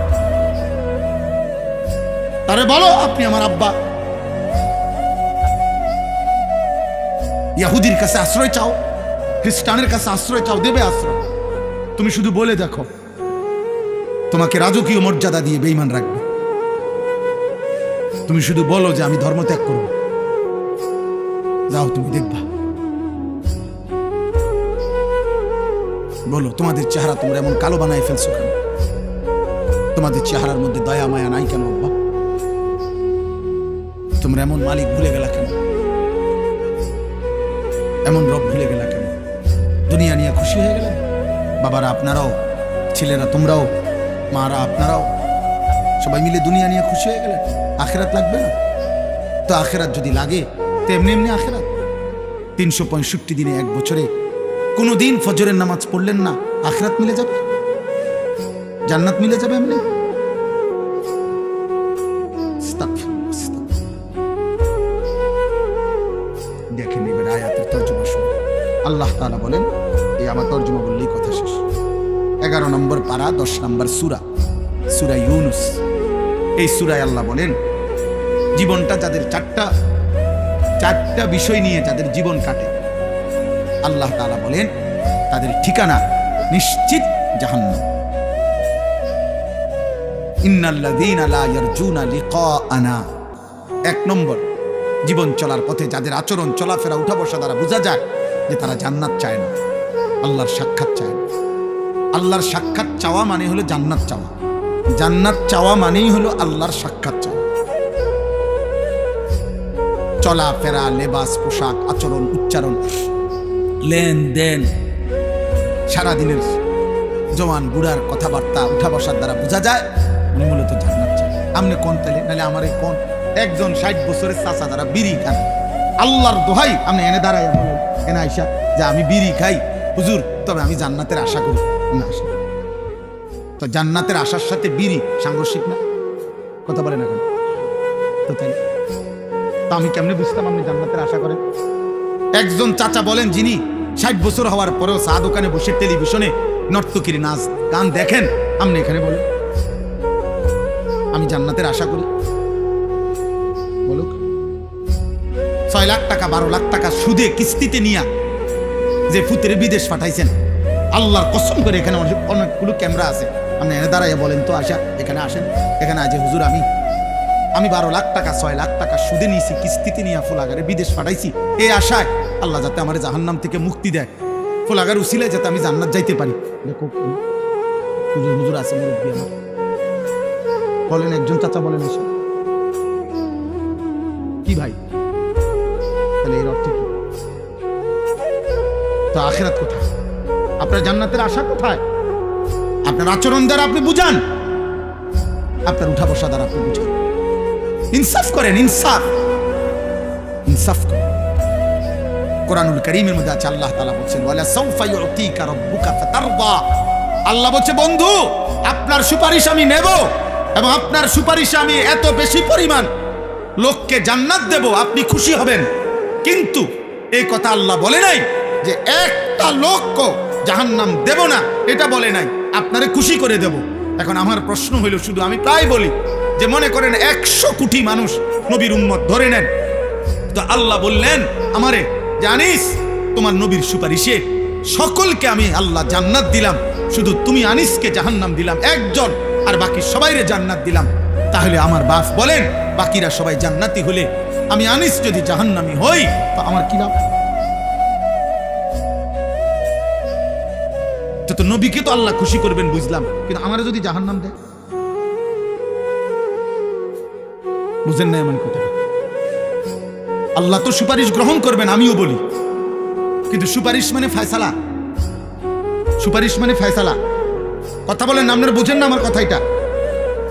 তারে বলো আপনি আমার আব্বা। ইহুদির কাছে আশ্রয় চাও, খ্রিস্টানের কাছে আশ্রয় চাও, দেবে আশ্রয়। তুমি শুধু বলে দেখো, তোমাকে রাজকীয় মর্যাদা দিয়ে বেঈমান রাখবে। তুমি শুধু বলো যে আমি ধর্ম ত্যাগ করব, যাও তুমি দেখবা। বলো তোমাদের চেহারা তোমরা এমন কালো বানায় ফেলছো কেন? তোমাদের চেহারার মধ্যে দয়া মায়া নাই কেন আব্বা? তোমরা এমন মালিক ভুলে গেলা কেন? এমন রব ভুলে গেলা কেন? দুনিয়া নিয়ে খুশি হয়ে গেলেন? বাবারা আপনারাও, ছেলেরা তোমরাও, মারা আপনারাও, সবাই মিলে দুনিয়া নিয়ে খুশি হয়ে গেলেন। আখেরাত লাগবে না? তো আখেরাত যদি লাগে তো এমনি এমনি আখেরাত। 365 দিনে এক বছরে কোনো দিন ফজরের নামাজ পড়লেন না, আখেরাত মিলে যাবে, জান্নাত মিলে যাবে এমনি। দেখেন এবার আয়াতের তর্জমা শুনুন। আল্লাহ তাআলা বলেন, এই আমার তর্জমা বললেই কথা শেষ। 11 নম্বর পারা 10 নম্বর সূরা, সূরা ইউনুস। এই সূরায় আল্লাহ বলেন, জীবনটা যাদের চারটা বিষয় নিয়ে যাদের জীবন কাটে, আল্লাহ তাআলা বলেন তাদের ঠিকানা নিশ্চিত জাহান্নাম। ইন্নাল্লাযীনা লা ইয়ারজুনা লিকাআনা। 1 নম্বর, জীবন চলার পথে যাদের আচরণ, চলাফেরা, উঠা বসা দ্বারা বোঝা যায় যে তারা জান্নাত চায় না, আল্লাহর সাক্ষাৎ চায় না। আল্লাহর সাক্ষাৎ চাওয়া মানে হলো জান্নাত চাওয়া, জান্নাত চাওয়া মানেই হলো আল্লাহর সাক্ষাৎ চাওয়া। চলাফেরা, লেবাস, পোশাক, আচরণ, উচ্চারণ, লেনদেন, সারাদিনের জওয়ান বুড়ার কথাবার্তা, উঠা বসার দ্বারা বোঝা যায় উনি মূলত জান্নাত চায়। আপনি কোন তেলে নাহলে আমার এই কোন একজন 60 বছরের চাচা যারা বিড়ি খান, আল্লাহর দোহাই আপনি এনে দাঁড়াই বলেন, এনে আইসা যে আমি বিড়ি খাই হুজুর, তবে আমি জান্নাতের আশা করি না। আসে তো জান্নাতের আশার সাথে বিড়ি সাংঘর্ষিক না? কথা বলেন এখন তো, তাই তো আমি কেমনে বুঝতাম আপনি জান্নাতের আশা করেন? একজন চাচা বলেন যিনি 60 বছর হওয়ার পরেও চা দোকানে বসে টেলিভিশনে নর্তকীর নাচ গান দেখেন, আপনি এখানে বলেন আমি জান্নাতের আশা করি? বলুক। 6 লাখ টাকা 12 লাখ টাকা সুদে কিস্তিতে নিয়া যে ফুতের বিদেশ পাঠাইছেন, আল্লাহর কসম করে এখানে অনেকগুলো ক্যামেরা আছে, আপনি এনে দাঁড়াইয়া বলেন তো আশা এখানে আসেন, এখানে আজ হুজুর আমি 12 লাখ টাকা 6 লাখ টাকা সুদে নিয়েছি, কিস্তিতে নিয়ে ফুলাগারে বিদেশ পাঠাইছি, এই আশায় আল্লাহ যাতে আমার জাহান্নাম থেকে মুক্তি দেয়, ফুলাগার উসিলায় যাতে আমি জান্নাত যাইতে পারি। দেখো হুজুর হুজুর আছে মুরব্বী আমার, বলেন একজন চাচা বলেন এসে কি ভাই, তাহলে এর অর্থ কি? তো আখিরাত কোথায়? আপনার জান্নাতের আশা কোথায়? আপনার আচরণ দ্বারা আপনি বুঝান, আপনার উঠা বসা দ্বারা আপনি বুঝান। ইনসাফ করেন, ইনসাফ করেন। কোরআনুল কারীমের মধ্যে আছে আল্লাহ তাআলা বলছেন, ওয়ালা সাউফা ইউতিকা রাব্বুকা ফাতারদা। আল্লাহ বলছে বন্ধু আপনার সুপারিশ আমি নেব, এবং আপনার সুপারিশে আমি এত বেশি পরিমাণ লোককে জান্নাত দেব, আপনি খুশি হবেন। কিন্তু এই কথা আল্লাহ বলে নাই যে একটা লোককে জাহান্নাম দেব না, এটা বলে নাই, আপনারে খুশি করে দেব। এখন আমার প্রশ্ন হইল, শুধু আমি প্রায় বলি যে মনে করেন 100 কোটি মানুষ নবীর উম্মত ধরে নেন, তো আল্লাহ বললেন আমারে জানিস তোমার নবীর সুপারিশে সকলকে আমি আল্লাহ জান্নাত দিলাম, শুধু তুমি আনিসকে জাহান্নাম দিলাম একজন, আর বাকি সবাইরে জান্নাত দিলাম। তাহলে আমার বাপ বলেন বাকিরা সবাই জান্নাতি হলে আমি আনিস যদি জাহান্নামী হই তো আমার কি লাভ? তো তো নবীকে তো আল্লাহ খুশি করবেন বুঝলাম, কিন্তু আমারও যদি জাহান্নাম দেয়, বুঝেন না এমন কথা। আল্লাহ তো সুপারিশ গ্রহণ করবেন, আমিও বলি, কিন্তু সুপারিশ মানে ফয়সালা, সুপারিশ মানে ফয়সালা। কথা বলেন, আপনারা বুঝেন না আমার কথা? এটা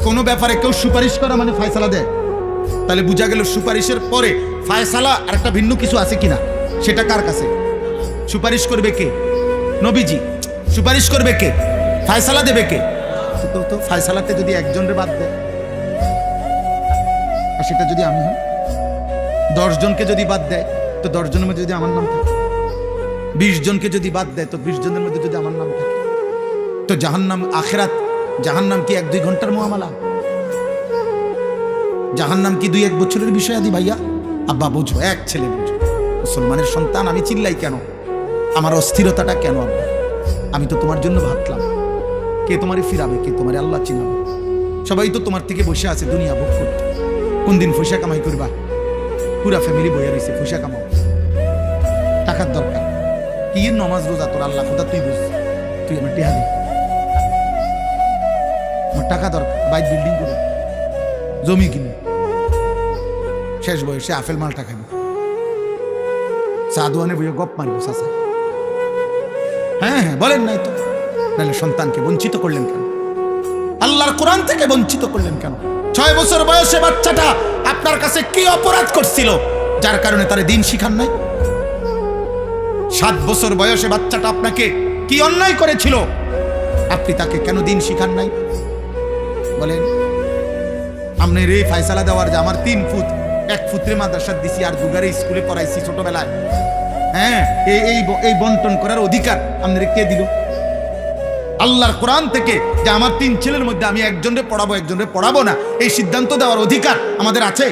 কোনো ব্যাপারে কেউ সুপারিশ করা মানে ফয়সালা দেয়, তাহলে বোঝা গেল সুপারিশের পরে ফয়সালা আর একটা ভিন্ন কিছু আছে কিনা, সেটা কার কাছে? সুপারিশ করবে কে? নবীজি। সুপারিশ করবে কে? ফয়সালা দেবে কে? তো ফয়সালাতে যদি একজনের বাদ দেয়, আর সেটা যদি আমি হই, 10 জনকে যদি বাদ দেয়, তো 10 জনের মধ্যে যদি আমার নাম থাকে, 20 জনকে যদি বাদ দেয়, তো 20 জনের মধ্যে যদি আমার নাম থাকে, তো জাহান্নাম, আখিরাত, জাহান্নাম কি 1-2 ঘন্টার মুআমালা? জাহান্নাম কি 2-1 বছরের বিষয়? আদি ভাইয়া, আব্বা বুঝো, এক ছেলে বুঝো, মুসলমানের সন্তান, আমি চিল্লাই কেন? আমার অস্থিরতাটা কেন? আব্বা, আমি তো তোমার জন্য ভাবলাম, কে তোমারে ফিরাবে, কে তোমারে আল্লাহ চিনাবে? সবাই তো তোমার থেকে বসে আছে দুনিয়া ভোগ করতে, কোন দিন পয়সা কামাই করবা? পুরা ফ্যামিলি বইয়া রয়েছে, পয়সা কামাও, টাকার দরকার কি? নমাজ রোজা তোর আল্লাহ খোদা তুই বুঝ, তুই আমার টেহা দে, আমার টাকা দরকার, বাইক বিল্ডিং করে, জমি কিনে, শেষ বয়সে আপেল মালটা খাবো, চা দোয়ানে বইয়ে গপ মারবো চাচা। হ্যাঁ হ্যাঁ, বলেন নাই তো? নাহলে সন্তানকে বঞ্চিত করলেন কেন? আল্লাহর কোরআন থেকে বঞ্চিত করলেন কেন? 6 বছর বয়সে বাচ্চাটা আপনার কাছে কি অপরাধ করছিল যার কারণে তারে দিন শিখান নাই? 7 বছর বয়সে বাচ্চাটা আপনাকে কি অন্যায় করেছিল, আপনি তাকে কেন দিন শিখান নাই? বলেন। আপনার এই ফয়সালা দেওয়ার যে আমার 3 ফুট, 1 ফুটরে মাদ্রাসা দিছি আর 2 স্কুলে পড়াইছি ছোটবেলায়, হ্যাঁ, এই বন্টন করার অধিকার আপনাদের কে দিল? আল্লাহর কোরআন থেকে যে আমার 3 ছেলের মধ্যে আমি একজনরে পড়াবো, একজনরে পড়াবো না, এই সিদ্ধান্ত দেওয়ার অধিকার আমাদের আছে।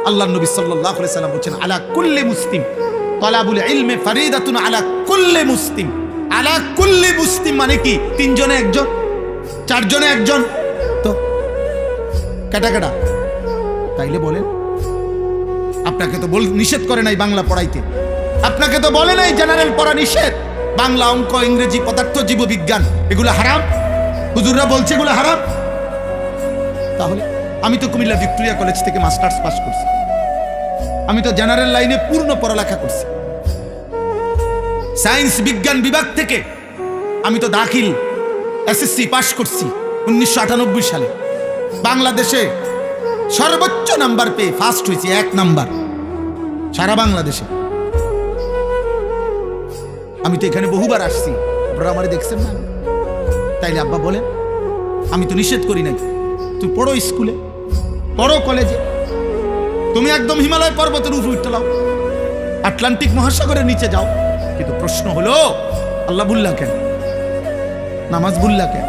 আল্লাহর নবী সাল্লাল্লাহু আলাইহি সাল্লাম বলেছেন, আলা কুল্লি মুসলিম তালাবুল ইলমি ফারিদাতুন আলা কুল্লি মুসলিম। আলা কুল্লি মুসলিম মানে কি? 3 জনে একজন, 4 জনে একজন, তো কাটা কাটা। তাইলে বলেন, আপনাকে তো নিষেধ করে নাই বাংলা পড়াইতে, আপনাকে তো বলে নাই জেনারেল পড়া নিষেধ, বাংলা, অঙ্ক, ইংরেজি, পদার্থ, জীববিজ্ঞান এগুলো হারাম? হুজুররা বলছে এগুলো হারাম। তাহলে আমি তো কুমিল্লা ভিক্টোরিয়া কলেজ থেকে মাস্টার্স পাস করছি, আমি তো জেনারেল লাইনে পূর্ণ পড়ালেখা করছি, সায়েন্স বিজ্ঞান বিভাগ থেকে আমি তো দাখিল এসএসসি পাস করছি 1998 সালে। বাংলাদেশে সর্বোচ্চ নাম্বার পেয়ে ফার্স্ট হয়েছি, 1 নাম্বার সারা বাংলাদেশে। আমি তো এখানে বহুবার আসছি, আপনারা আমারে দেখছেন না? তাইলে আব্বা বলেন, আমি তো নিষেধ করি নাই, তুই পড়ো স্কুলে, পড়ো কলেজে, তুমি একদম হিমালয় পর্বতের উপর উঠতে লাও, আটলান্টিক মহাসাগরের নিচে যাও, কিন্তু প্রশ্ন হলো আল্লাহ বুল্লা কেন? নামাজ বুল্লা কেন?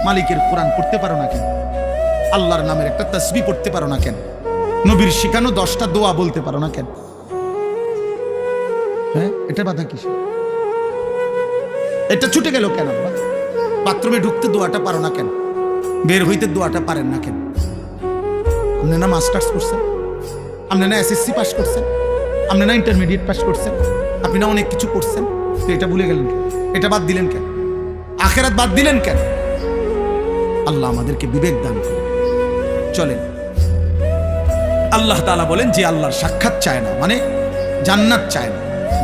মালিকের কোরআন পড়তে পারো না কেন? আল্লাহর নামের একটা তাসবিহ পড়তে পারো না কেন? নবীর শিখানো 10টা দোয়া বলতে পারো না কেন? হ্যাঁ, এটা বাধা কিসে? এটা ছুটে গেল কেন? বাথরুমে ঢুকতে দোয়াটা পারো না কেন? বের হইতে দোয়াটা পারেন না কেন? আপনি না মাস্টার্স করছেন, আপনি না এসএসসি পাস করছেন, আপনি না ইন্টারমিডিয়েট পাস করছেন, আপনি না অনেক কিছু করছেন, তো এটা ভুলে গেলেন কেন? এটা বাদ দিলেন কেন? আখিরাত বাদ দিলেন কেন? আল্লাহ আমাদেরকে বিবেক দান করে চলেন। আল্লাহ তাআলা বলেন যে আল্লাহর সাক্ষাৎ চায় না মানে জান্নাত চায় না।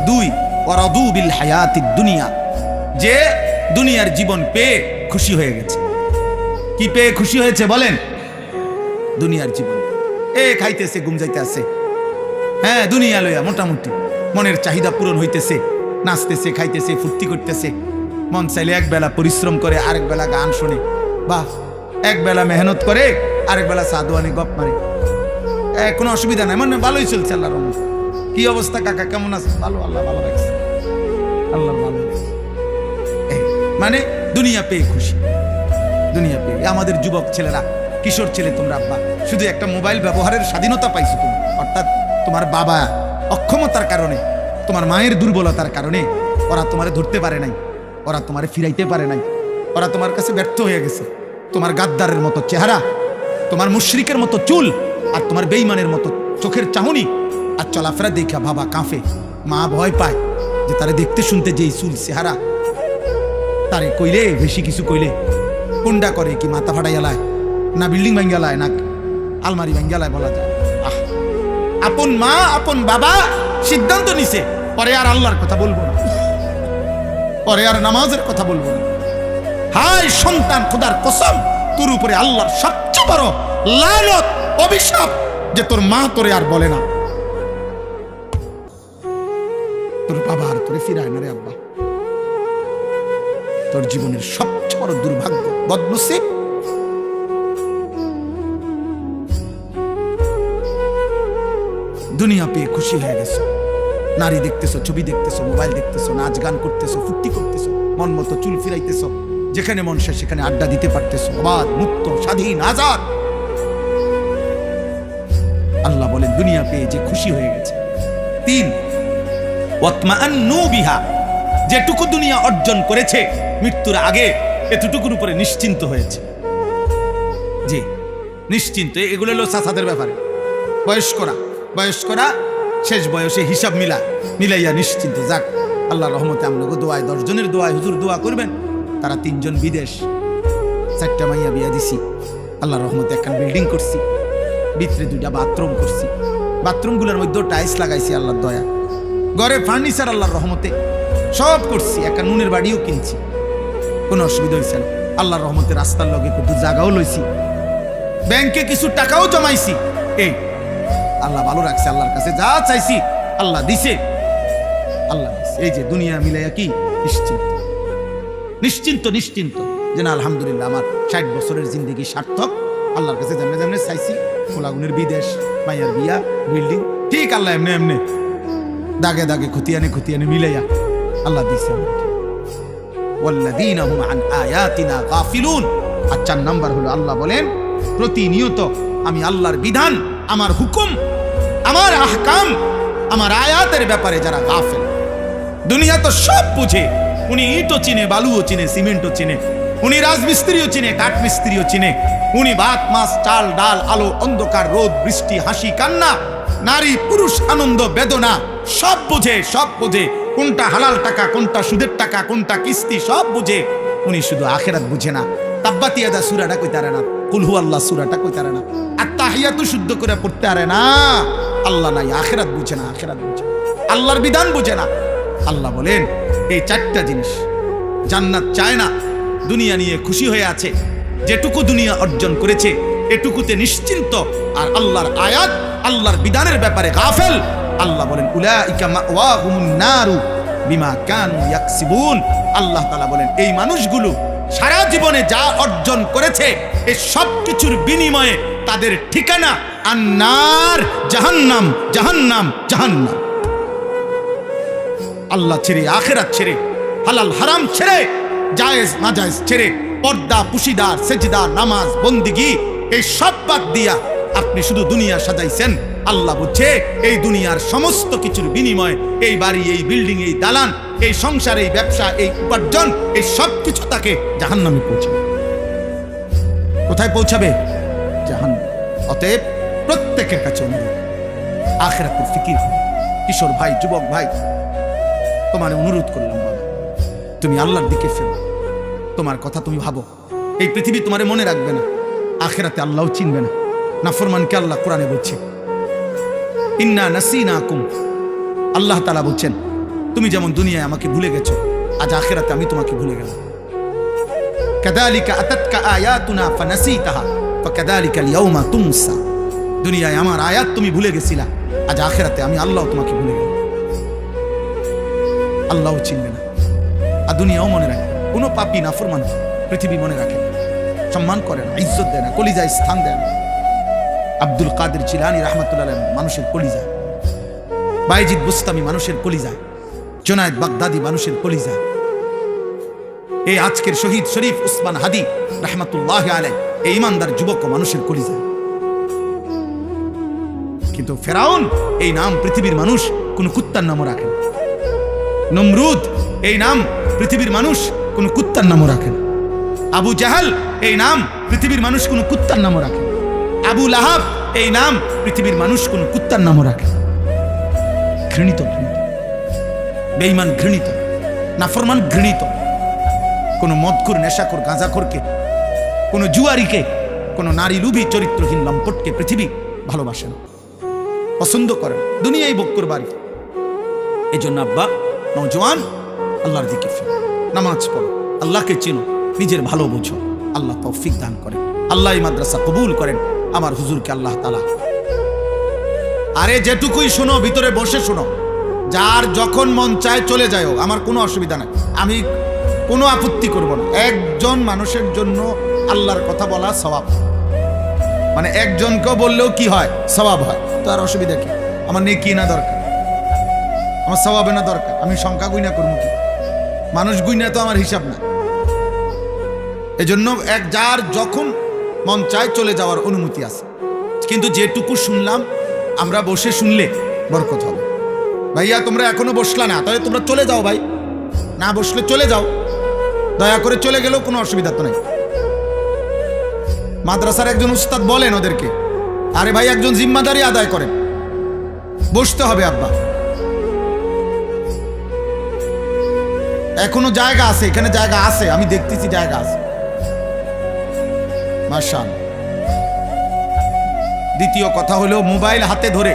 2 ওয়ারাদু বিল হায়াতিদ দুনিয়া, যে দুনিয়ার জীবন পেয়ে খুশি হয়ে গেছে। কি পেয়ে খুশি হয়েছে বলেন? দুনিয়ার জীবন। খাইতেছে, ঘুম যাইতেছে, হ্যাঁ, দুনিয়া লইয়া মোটামুটি মনের চাহিদা পূরণ হইতেছে, নাচতেছে, খাইতেছে, ফুর্তি করতেছে, মন চাইলে এক বেলা পরিশ্রম করে, আরেক বেলা গান শোনে, বাহ, এক বেলা মেহনত করে, আরেক বেলা সাধুয়ানি গপ মারে, কোনো অসুবিধা নাই, মানে ভালোই চলছে আল্লাহর রহমতে। কি অবস্থা কাকা, কেমন আছে? ভালো, আল্লাহ ভালো রাখছে, আল্লাহ ভালো রাখছে। মানে দুনিয়া পেয়ে খুশি, দুনিয়া পেয়ে। আমাদের যুবক ছেলেরা, কিশোর ছেলে, তোমরা আব্বা শুধু একটা মোবাইল ব্যবহারের স্বাধীনতা পাইছো তুমি, অর্থাৎ তোমার বাবা অক্ষমতার কারণে, তোমার মায়ের দুর্বলতার কারণে ওরা তোমারে ধরতে পারে নাই, ওরা তোমারে ফিরাইতে পারে নাই, ওরা তোমার কাছে ব্যর্থ হয়ে গেছে। তোমার গাদ্দারের মতো চেহারা, তোমার মুশরিকের মতো চুল, আর তোমার বেঈমানের মতো চোখের চাহনি আর চলাফেরা দেখা বাবা কাঁপে, মা ভয় পায় যে তারা দেখতে শুনতে যেই চুল চেহারা, তারে কইলে বেশি কিছু কইলে কোনটা করে কি মাথা ফাটাইয়ালায় না বিল্ডিং ভাঙ্গালায় না আলমারি ভাঙ্গালায় বলা যায়। আপন মা আপন বাবা সিদ্ধান্ত নিছে পরে আর আল্লাহর কথা বলবো না, পরে আর নামাজের কথা বলবো না। হায় সন্তান, খোদার কসম তোর উপরে আল্লাহর সবচেয়ে বড় লানত অভিশাপ যে তোর মা তোরে আর বলে না, তোর বাবা আর তোরে ফিরায় না রে আব্বা। তোর জীবনের সবচেয়ে বড় দুর্ভাগ্য, বদনসিব। দুনিয়া পেয়ে খুশি হয়ে গেছো, নারী দেখতেছো, ছবি দেখতেছো, মোবাইল দেখতেছো, নাচ গান করতেছো, ফুর্তি করতেছো, মন মতো চুল ফিরাইতেছো, যেখানে মন সে সেখানে আড্ডা দিতে পারতেছো, অবাধ মুক্ত স্বাধীন আজাদ। আল্লাহ বলেন দুনিয়া পেয়ে যে খুশি হয়ে গেছে। 3 ওয়াতমাআন্নু বিহা, যেটুকু দুনিয়া অর্জন করেছে মৃত্যুর আগে এতটুকুর উপরে নিশ্চিন্ত হয়েছে। জি নিশ্চিন্ত। এগুলো হলো চাচাদের ব্যাপারে। বয়স্করা শেষ বয়সে হিসাব মিলাইয়া নিশ্চিন্ত। যাক আল্লাহর রহমতে আমরা দোয়ায় 10 জনের দোয়ায় হুজুর দোয়া করবেন, তারা 3 জন বিদেশ, 4টা মাইয়া বিয়া দিছি, আল্লাহর রহমতে একখান বিল্ডিং করছি, ভিতরে 2টা বাথরুম করছি, বাথরুমগুলোর মধ্যে টাইলস লাগাইছি আল্লাহর দয়া, ঘরে ফার্নিচার আল্লাহর রহমতে সব করছি, একটা নুনের বাড়িও কিনছি, কোনো অসুবিধা হয়েছে না। আল্লাহর রহমতে রাস্তার লগে একটু জায়গাও লইছি, ব্যাংকে কিছু টাকাও জমাইছি। এই আল্লাহ ভালো রাখছে, আল্লাহর কাছে যা চাইছি আল্লাহ দিছে, আল্লাহ দিছে। এই যে দুনিয়া মিলাইয়া কি নিশ্চিন্ত যে না আলহামদুলিল্লাহ আমার 60 বছরের জিন্দগি সার্থক। আল্লাহর কাছে যেমনে চাইছি, খোলাগুনের বিদেশ, মাইয়ার বিয়া, বিল্ডিং, ঠিক আল্লাহ এমনি দাগে খুতিয়ানে মিলাইয়া আল্লাহ দিছে। ওয়াল্লাযীনা হুম আন আয়াতিনা গাফিলুন। আর 4 নাম্বার হলো আল্লাহ বলেন প্রতিনিয়ত আমি আল্লাহর বিধান, আমার হুকুম, আমার আহকাম, আমার আয়াতের ব্যাপারে যারা গাফেল। দুনিয়া তো সব বুঝে, উনি ইটও চিনে, বালুও চিনে, সিমেন্টও চিনে, উনি রাজমিস্ত্রিও চিনে, কাঠমিস্ত্রিও চিনে, উনি ভাত মাছ চাল ডাল আলো অন্ধকার রোদ বৃষ্টি হাসি কান্না নারী পুরুষ আনন্দ বেদনা সব বুঝে। কোনটা হালাল টাকা, কোনটা সুদের টাকা, কোনটা কিস্তি সব বুঝে। উনি শুধু আখেরাত বুঝে না। তাব্বাত ইয়াদা সূরাটা কইতারে না, কুল হুয়াল্লাহ সূরাটা কইতারে না, আত্তাহিয়াতু শুদ্ধ করে পড়তে পারে না। আল্লাহ নাই, আখেরাত বুঝে না, আল্লাহর বিধান বুঝে না। আল্লাহ বলেন এই 4টা জিনিস জান্নাত চায় না, দুনিয়া নিয়ে খুশি হয়ে আছে, যেটুকু দুনিয়া অর্জন করেছে এটুকুতে নিশ্চিন্ত, আর আল্লাহর আয়াত আল্লাহর বিধানের ব্যাপারে গাফেল। আল্লাহ বলেন উলাইকা মাওয়াহুমুন নারু বিমা কানু ইয়াকসিবুন। আল্লাহ তাআলা বলেন এই মানুষগুলো সারা জীবনে যা অর্জন করেছে এই সব কিছুর বিনিময়ে তাদের ঠিকানা আন্নার, জাহান্নাম। আল্লাহ ছেড়ে, আখিরাত ছেড়ে, হালাল হারাম ছেড়ে, জায়েজ নাজায়েজ ছেড়ে, পর্দা পুশিদার সেজদা নামাজ বন্দিগি এই সব বাদ দিয়া আপনি শুধু দুনিয়া সাজাইছেন। আল্লাহ বলছে এই দুনিয়ার সমস্ত কিছুর বিনিময়ে এই বাড়ি, এই বিল্ডিং, এই দালান, এই সংসার, এই ব্যবসা, এই উপার্জন, এই সব কিছু তাকে জাহান্নামে পৌঁছাবে। কোথায় পৌঁছাবে? জাহান্নাম। অতএব প্রত্যেকের কাছে অনুরোধ, আখিরাতের ফিকির করো। কিশোর ভাই, যুবক ভাই, তোমার অনুরোধ করলাম বাবা, তুমি আল্লাহর দিকে ফেরো, তোমার কথা তুমি ভাবো। এই পৃথিবী তোমারে মনে রাখবে না, আখিরাতে আল্লাহও চিনবে না। নাফরমানকে আল্লাহ কোরআনে বলছে ইন্না নাসিনাকুম। আল্লাহ তাআলা বলছেন তুমি যেমন দুনিয়ায় আমাকে ভুলে গেছো, আজ আখিরাতে আমি তোমাকে ভুলে গেলাম। কাযালিকা আতাতকা আয়াতুনা ফানাসিতাহা ফাকাযালিকা আল-ইয়াওমা তুনসা। দুনিয়ায় আমার আয়াত তুমি ভুলে গেছিলা, আজ আখিরাতে আমি আল্লাহ তোমাকে ভুলে গেলাম। আল্লাহও চিনবে না, আর দুনিয়াও মনে রাখে। কোনো পাপী নাফরমান পৃথিবী মনে রাখে না, সম্মান করে না, ইজ্জত দেয় না, কলিজায় স্থান দেয় না। আব্দুল কাদের জিলানী রাহমাতুল্লাহ আলাইহি মানুষের কলিজা, বাইজিদ বুস্তামি মানুষের কলিজা, জুনায়েদ বাগদাদি মানুষের কলিজা, এই আজকের শহীদ শরীফ উসমান হাদি রাহমাতুল্লাহ আলাইহি এই ইমানদার যুবক মানুষের কলিজা। কিন্তু ফেরাউন এই নাম পৃথিবীর মানুষ কোন কুত্তার নামও রাখে না। নমরুদ এই নাম পৃথিবীর মানুষ কোন কুত্তার নামও রাখে না। আবু জাহাল এই নাম পৃথিবীর মানুষ কোন কুত্তার নামও রাখে না। আবু লাহাব এই নাম পৃথিবীর মানুষ কোন কুত্তার নামও রাখে না। ঘৃণিত, বেঈমান ঘৃণিত, নাফরমান ঘৃণিত। কোনো মদখোর, নেশাখোর, গাঁজাখোরকে, কোনো জুয়ারিকে, কোনো নারী লুভী চরিত্রহীন লম্পটকে পৃথিবী ভালোবাসে না, পছন্দ করে না, দুনিয়াই ভোগ করবার। এই জন্য আব্বা, নওজোয়ান, আল্লাহর দিকে ফিরো, নামাজ পড়ো, আল্লাহকে চেনো, নিজের ভালো বুঝো। আল্লাহ তৌফিক দান করেন, আল্লাহ এই মাদ্রাসা কবুল করেন। আমার হুজুরকে আল্লাহ তাআলা, আরে যেটুকুই শোনো ভিতরে বসে শোনো, যার যখন মন চায় চলে যাও, আমার কোনো অসুবিধা নাই, আমি কোনো আপত্তি করব না। একজন মানুষের জন্য আল্লাহর কথা বলা সওয়াব, মানে একজনকেও বললেও কি হয়, সওয়াব হয়। তো আর অসুবিধা কি? আমার নেকি না দরকার, আমার সওয়াবে না দরকার। আমি সংখ্যা গুইনা করবো কি? মানুষ গুইনা তো আমার হিসাব না। এজন্য যার যখন মন চায় চলে যাওয়ার অনুমতি আছে, কিন্তু যেটুকু শুনলাম আমরা বসে শুনলে বরকত হবে। ভাইয়া তোমরা এখনো বসলা না, তাহলে তোমরা চলে যাও ভাই, না বসলে চলে যাও, দয়া করে চলে গেলেও কোনো অসুবিধা তো নেই। মাদ্রাসার একজন উস্তাদ বলেন ওদেরকে, আরে ভাই একজন জিম্মাদারি আদায় করেন, বসতে হবে আব্বা, এখনো জায়গা আছে, এখানে জায়গা আছে, আমি দেখতেছি জায়গা আছে, মাশাআল্লাহ। দ্বিতীয় কথা হলো, মোবাইল হাতে ধরে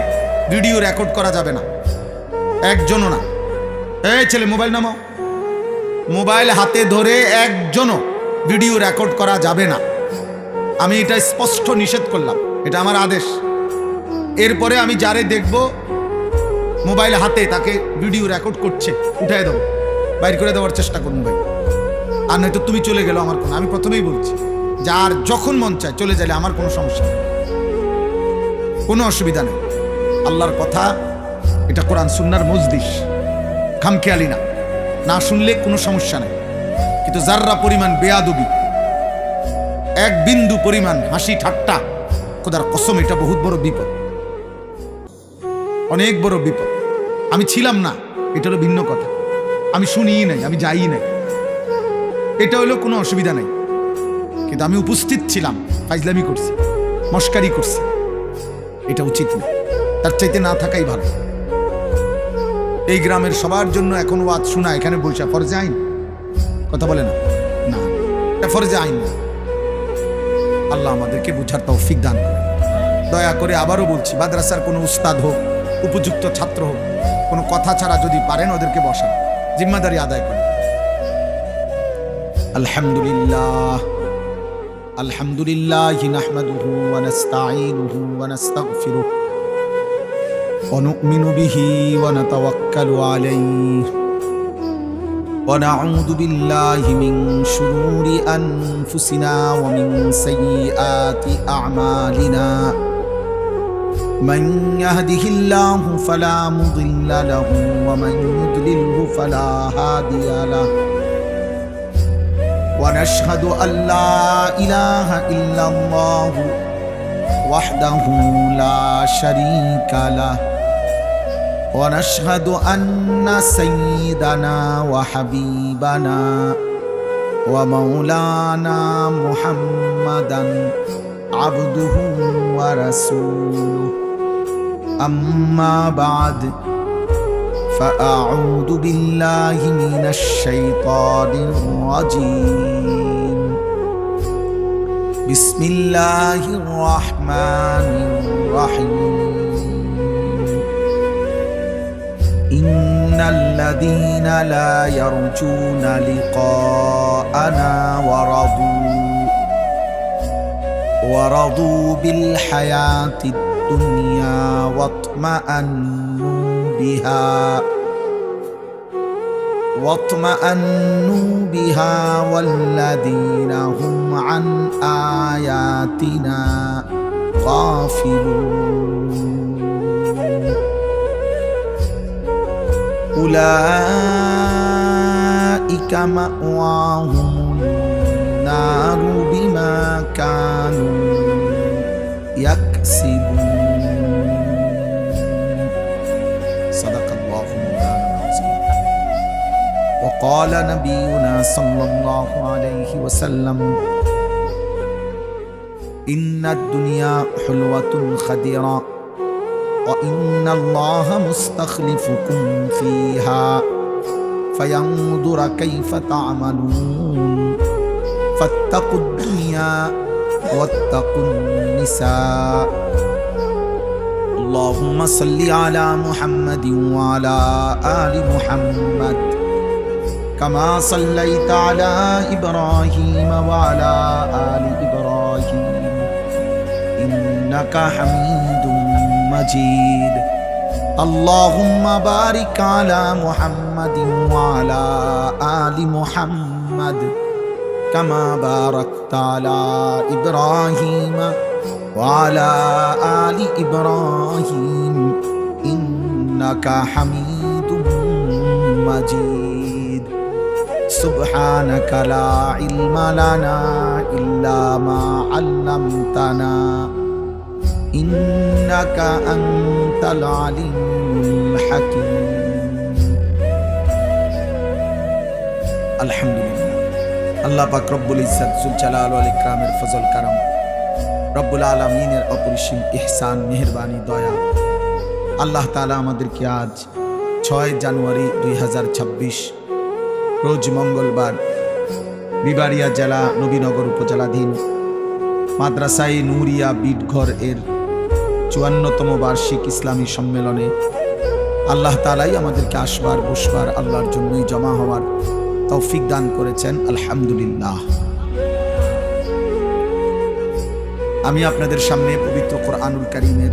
ভিডিও রেকর্ড করা যাবে না, একজনও না। এই ছেলে মোবাইল নামাও, মোবাইল হাতে ধরে একজনও ভিডিও রেকর্ড করা যাবে না। আমি এটা স্পষ্ট নিষেধ করলাম, এটা আমার আদেশ। এরপরে আমি যারে দেখব মোবাইল হাতে তাকে ভিডিও রেকর্ড করছে, উঠাই দেবো, বাইর করে দেওয়ার চেষ্টা করুন ভাই। আর নয়তো তুমি চলে গেলো, আমার কোনো, আমি প্রথমেই বলছি, যার যখন মন চায় চলে যাইলে আমার কোনো সমস্যা নেই, কোনো অসুবিধা নেই। আল্লাহর কথা এটা কোরআন সুন্নাহর মজলিস, খামখেয়ালি না, না শুনলে কোনো সমস্যা নেই। কিন্তু যাররা পরিমাণ বেয়াদবি, এক বিন্দু পরিমাণ হাসি ঠাট্টা, খোদার কসম এটা বহুত বড় বিপদ, অনেক বড় বিপদ। আমি ছিলাম না, এটা হলো ভিন্ন কথা, আমি শুনিই নাই, আমি যাই নাই, এটা হলো কোনো অসুবিধা নাই। কিন্তু আমি উপস্থিত ছিলাম, ফাইজলামি করছি, মস্কারি করছি, এটা উচিত না, তার চাইতে না থাকাই ভালো। এই গ্রামের সবার জন্য এখন ওয়াজ শোনা এখানে বসে ফরজে আইন, কথা বলে না, না এটা ফরজে আইন না। আল্লাহ আমাদেরকে বুঝার তৌফিক দান করে। দয়া করে আবারও বলছি, মাদ্রাসার কোনো উস্তাদ হোক, উপযুক্ত ছাত্র হোক, কোনো কথা ছাড়া যদি পারেন ওদেরকে বসান, জিম্মাদারি আদায় করেন। আলহামদুলিল্লাহ, আলহামদুলিল্লাহ নাহমাদুহু ওয়া নাস্তাঈনুহু ওয়া নাস্তাগফিরুহু ওয়া নু'মিনু বিহি ওয়া নাতাওয়াক্কালু আলাইহি ওয়া নাউযু বিল্লাহি মিন শুরুরি আনফুসিনা ওয়া মিন সাইয়্যাতি আ'মালিনা। মান ইয়াহদিহিল্লাহু ফালা মুদিল্লা লাহু ওয়া মান ইউদ্লিলহু ফালা হাদিয়া লাহু। ونشهد أن لا إله إلا الله وحده لا شريك له ونشهد أن سيدنا وحبيبنا ومولانا محمدا عبده ورسوله أما بعد فأعوذ بالله من الشيطان الرجيم بسم الله الرحمن الرحيم إن الذين لا يرجون لقاءنا ورضوا بالحياة الدنيا واطمأنوا بها والذين هم عن آياتنا غافلون أولئك مأواهم النار بما كانوا يكسبون. صدق الله مولانا العظيم. وقال نبينا صلى الله عليه وسلم إن الدنيا حلوة خضرة وإن الله مستخلفكم فيها فينظر كيف تعملون فاتقوا الدنيا واتقوا النساء اللهم صل على محمد وعلى آل محمد كما صليت على إبراهيم وعلى آل إبراهيم إنك حميد مجيد اللهم بارك على محمد وعلى آل محمد كما باركت على إبراهيم وعلى آل إبراهيم إنك حميد مجيد سبحانك لا علم لنا إلا ما علمتنا إنك أنت العليم الحكيم আলহামদুলিল্লাহ আল্লাহ পাক রব্বুল ইজ্জত জুল জালাল ওয়াল ইকরামের ফজল কারাম রব্বুল আলামিনের অপরিসীম ইহসান মেহেরবানি দয়া আল্লাহ তাআলা আমাদেরকে আজ 6 জানুয়ারি 2026 রোজ মঙ্গলবার বিবাড়িয়া জেলা নবীনগর উপজেলাধীন মাদ্রাসায়ে নূরিয়া বিটঘর এর 54তম বার্ষিক ইসলামী সম্মেলনে আল্লাহ তাআলাই আমাদেরকে আসবার বসবার আল্লাহর জন্যই জমা হওয়ার তৌফিক দান করেছেন আলহামদুলিল্লাহ। আমি আপনাদের সামনে পবিত্র কোরআনুল কারীমের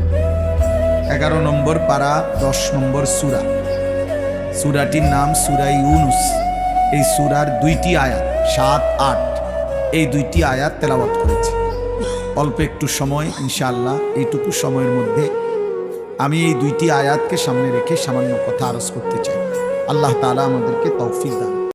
11 নম্বর পারা 10 নম্বর সূরা, সূরাটির নাম সূরা ইউনুস। এই সূরার 2টি আয়াত 7-8 এই 2টি আয়াত তেলাওয়াত করেছি। অল্প একটু সময় ইনশাআল্লাহ এইটুকু সময়ের মধ্যে আমি এই 2টি আয়াতকে সামনে রেখে সামান্য কথা আরজ করতে চাই। আল্লাহ তাআলা আমাদেরকে তৌফিক দান।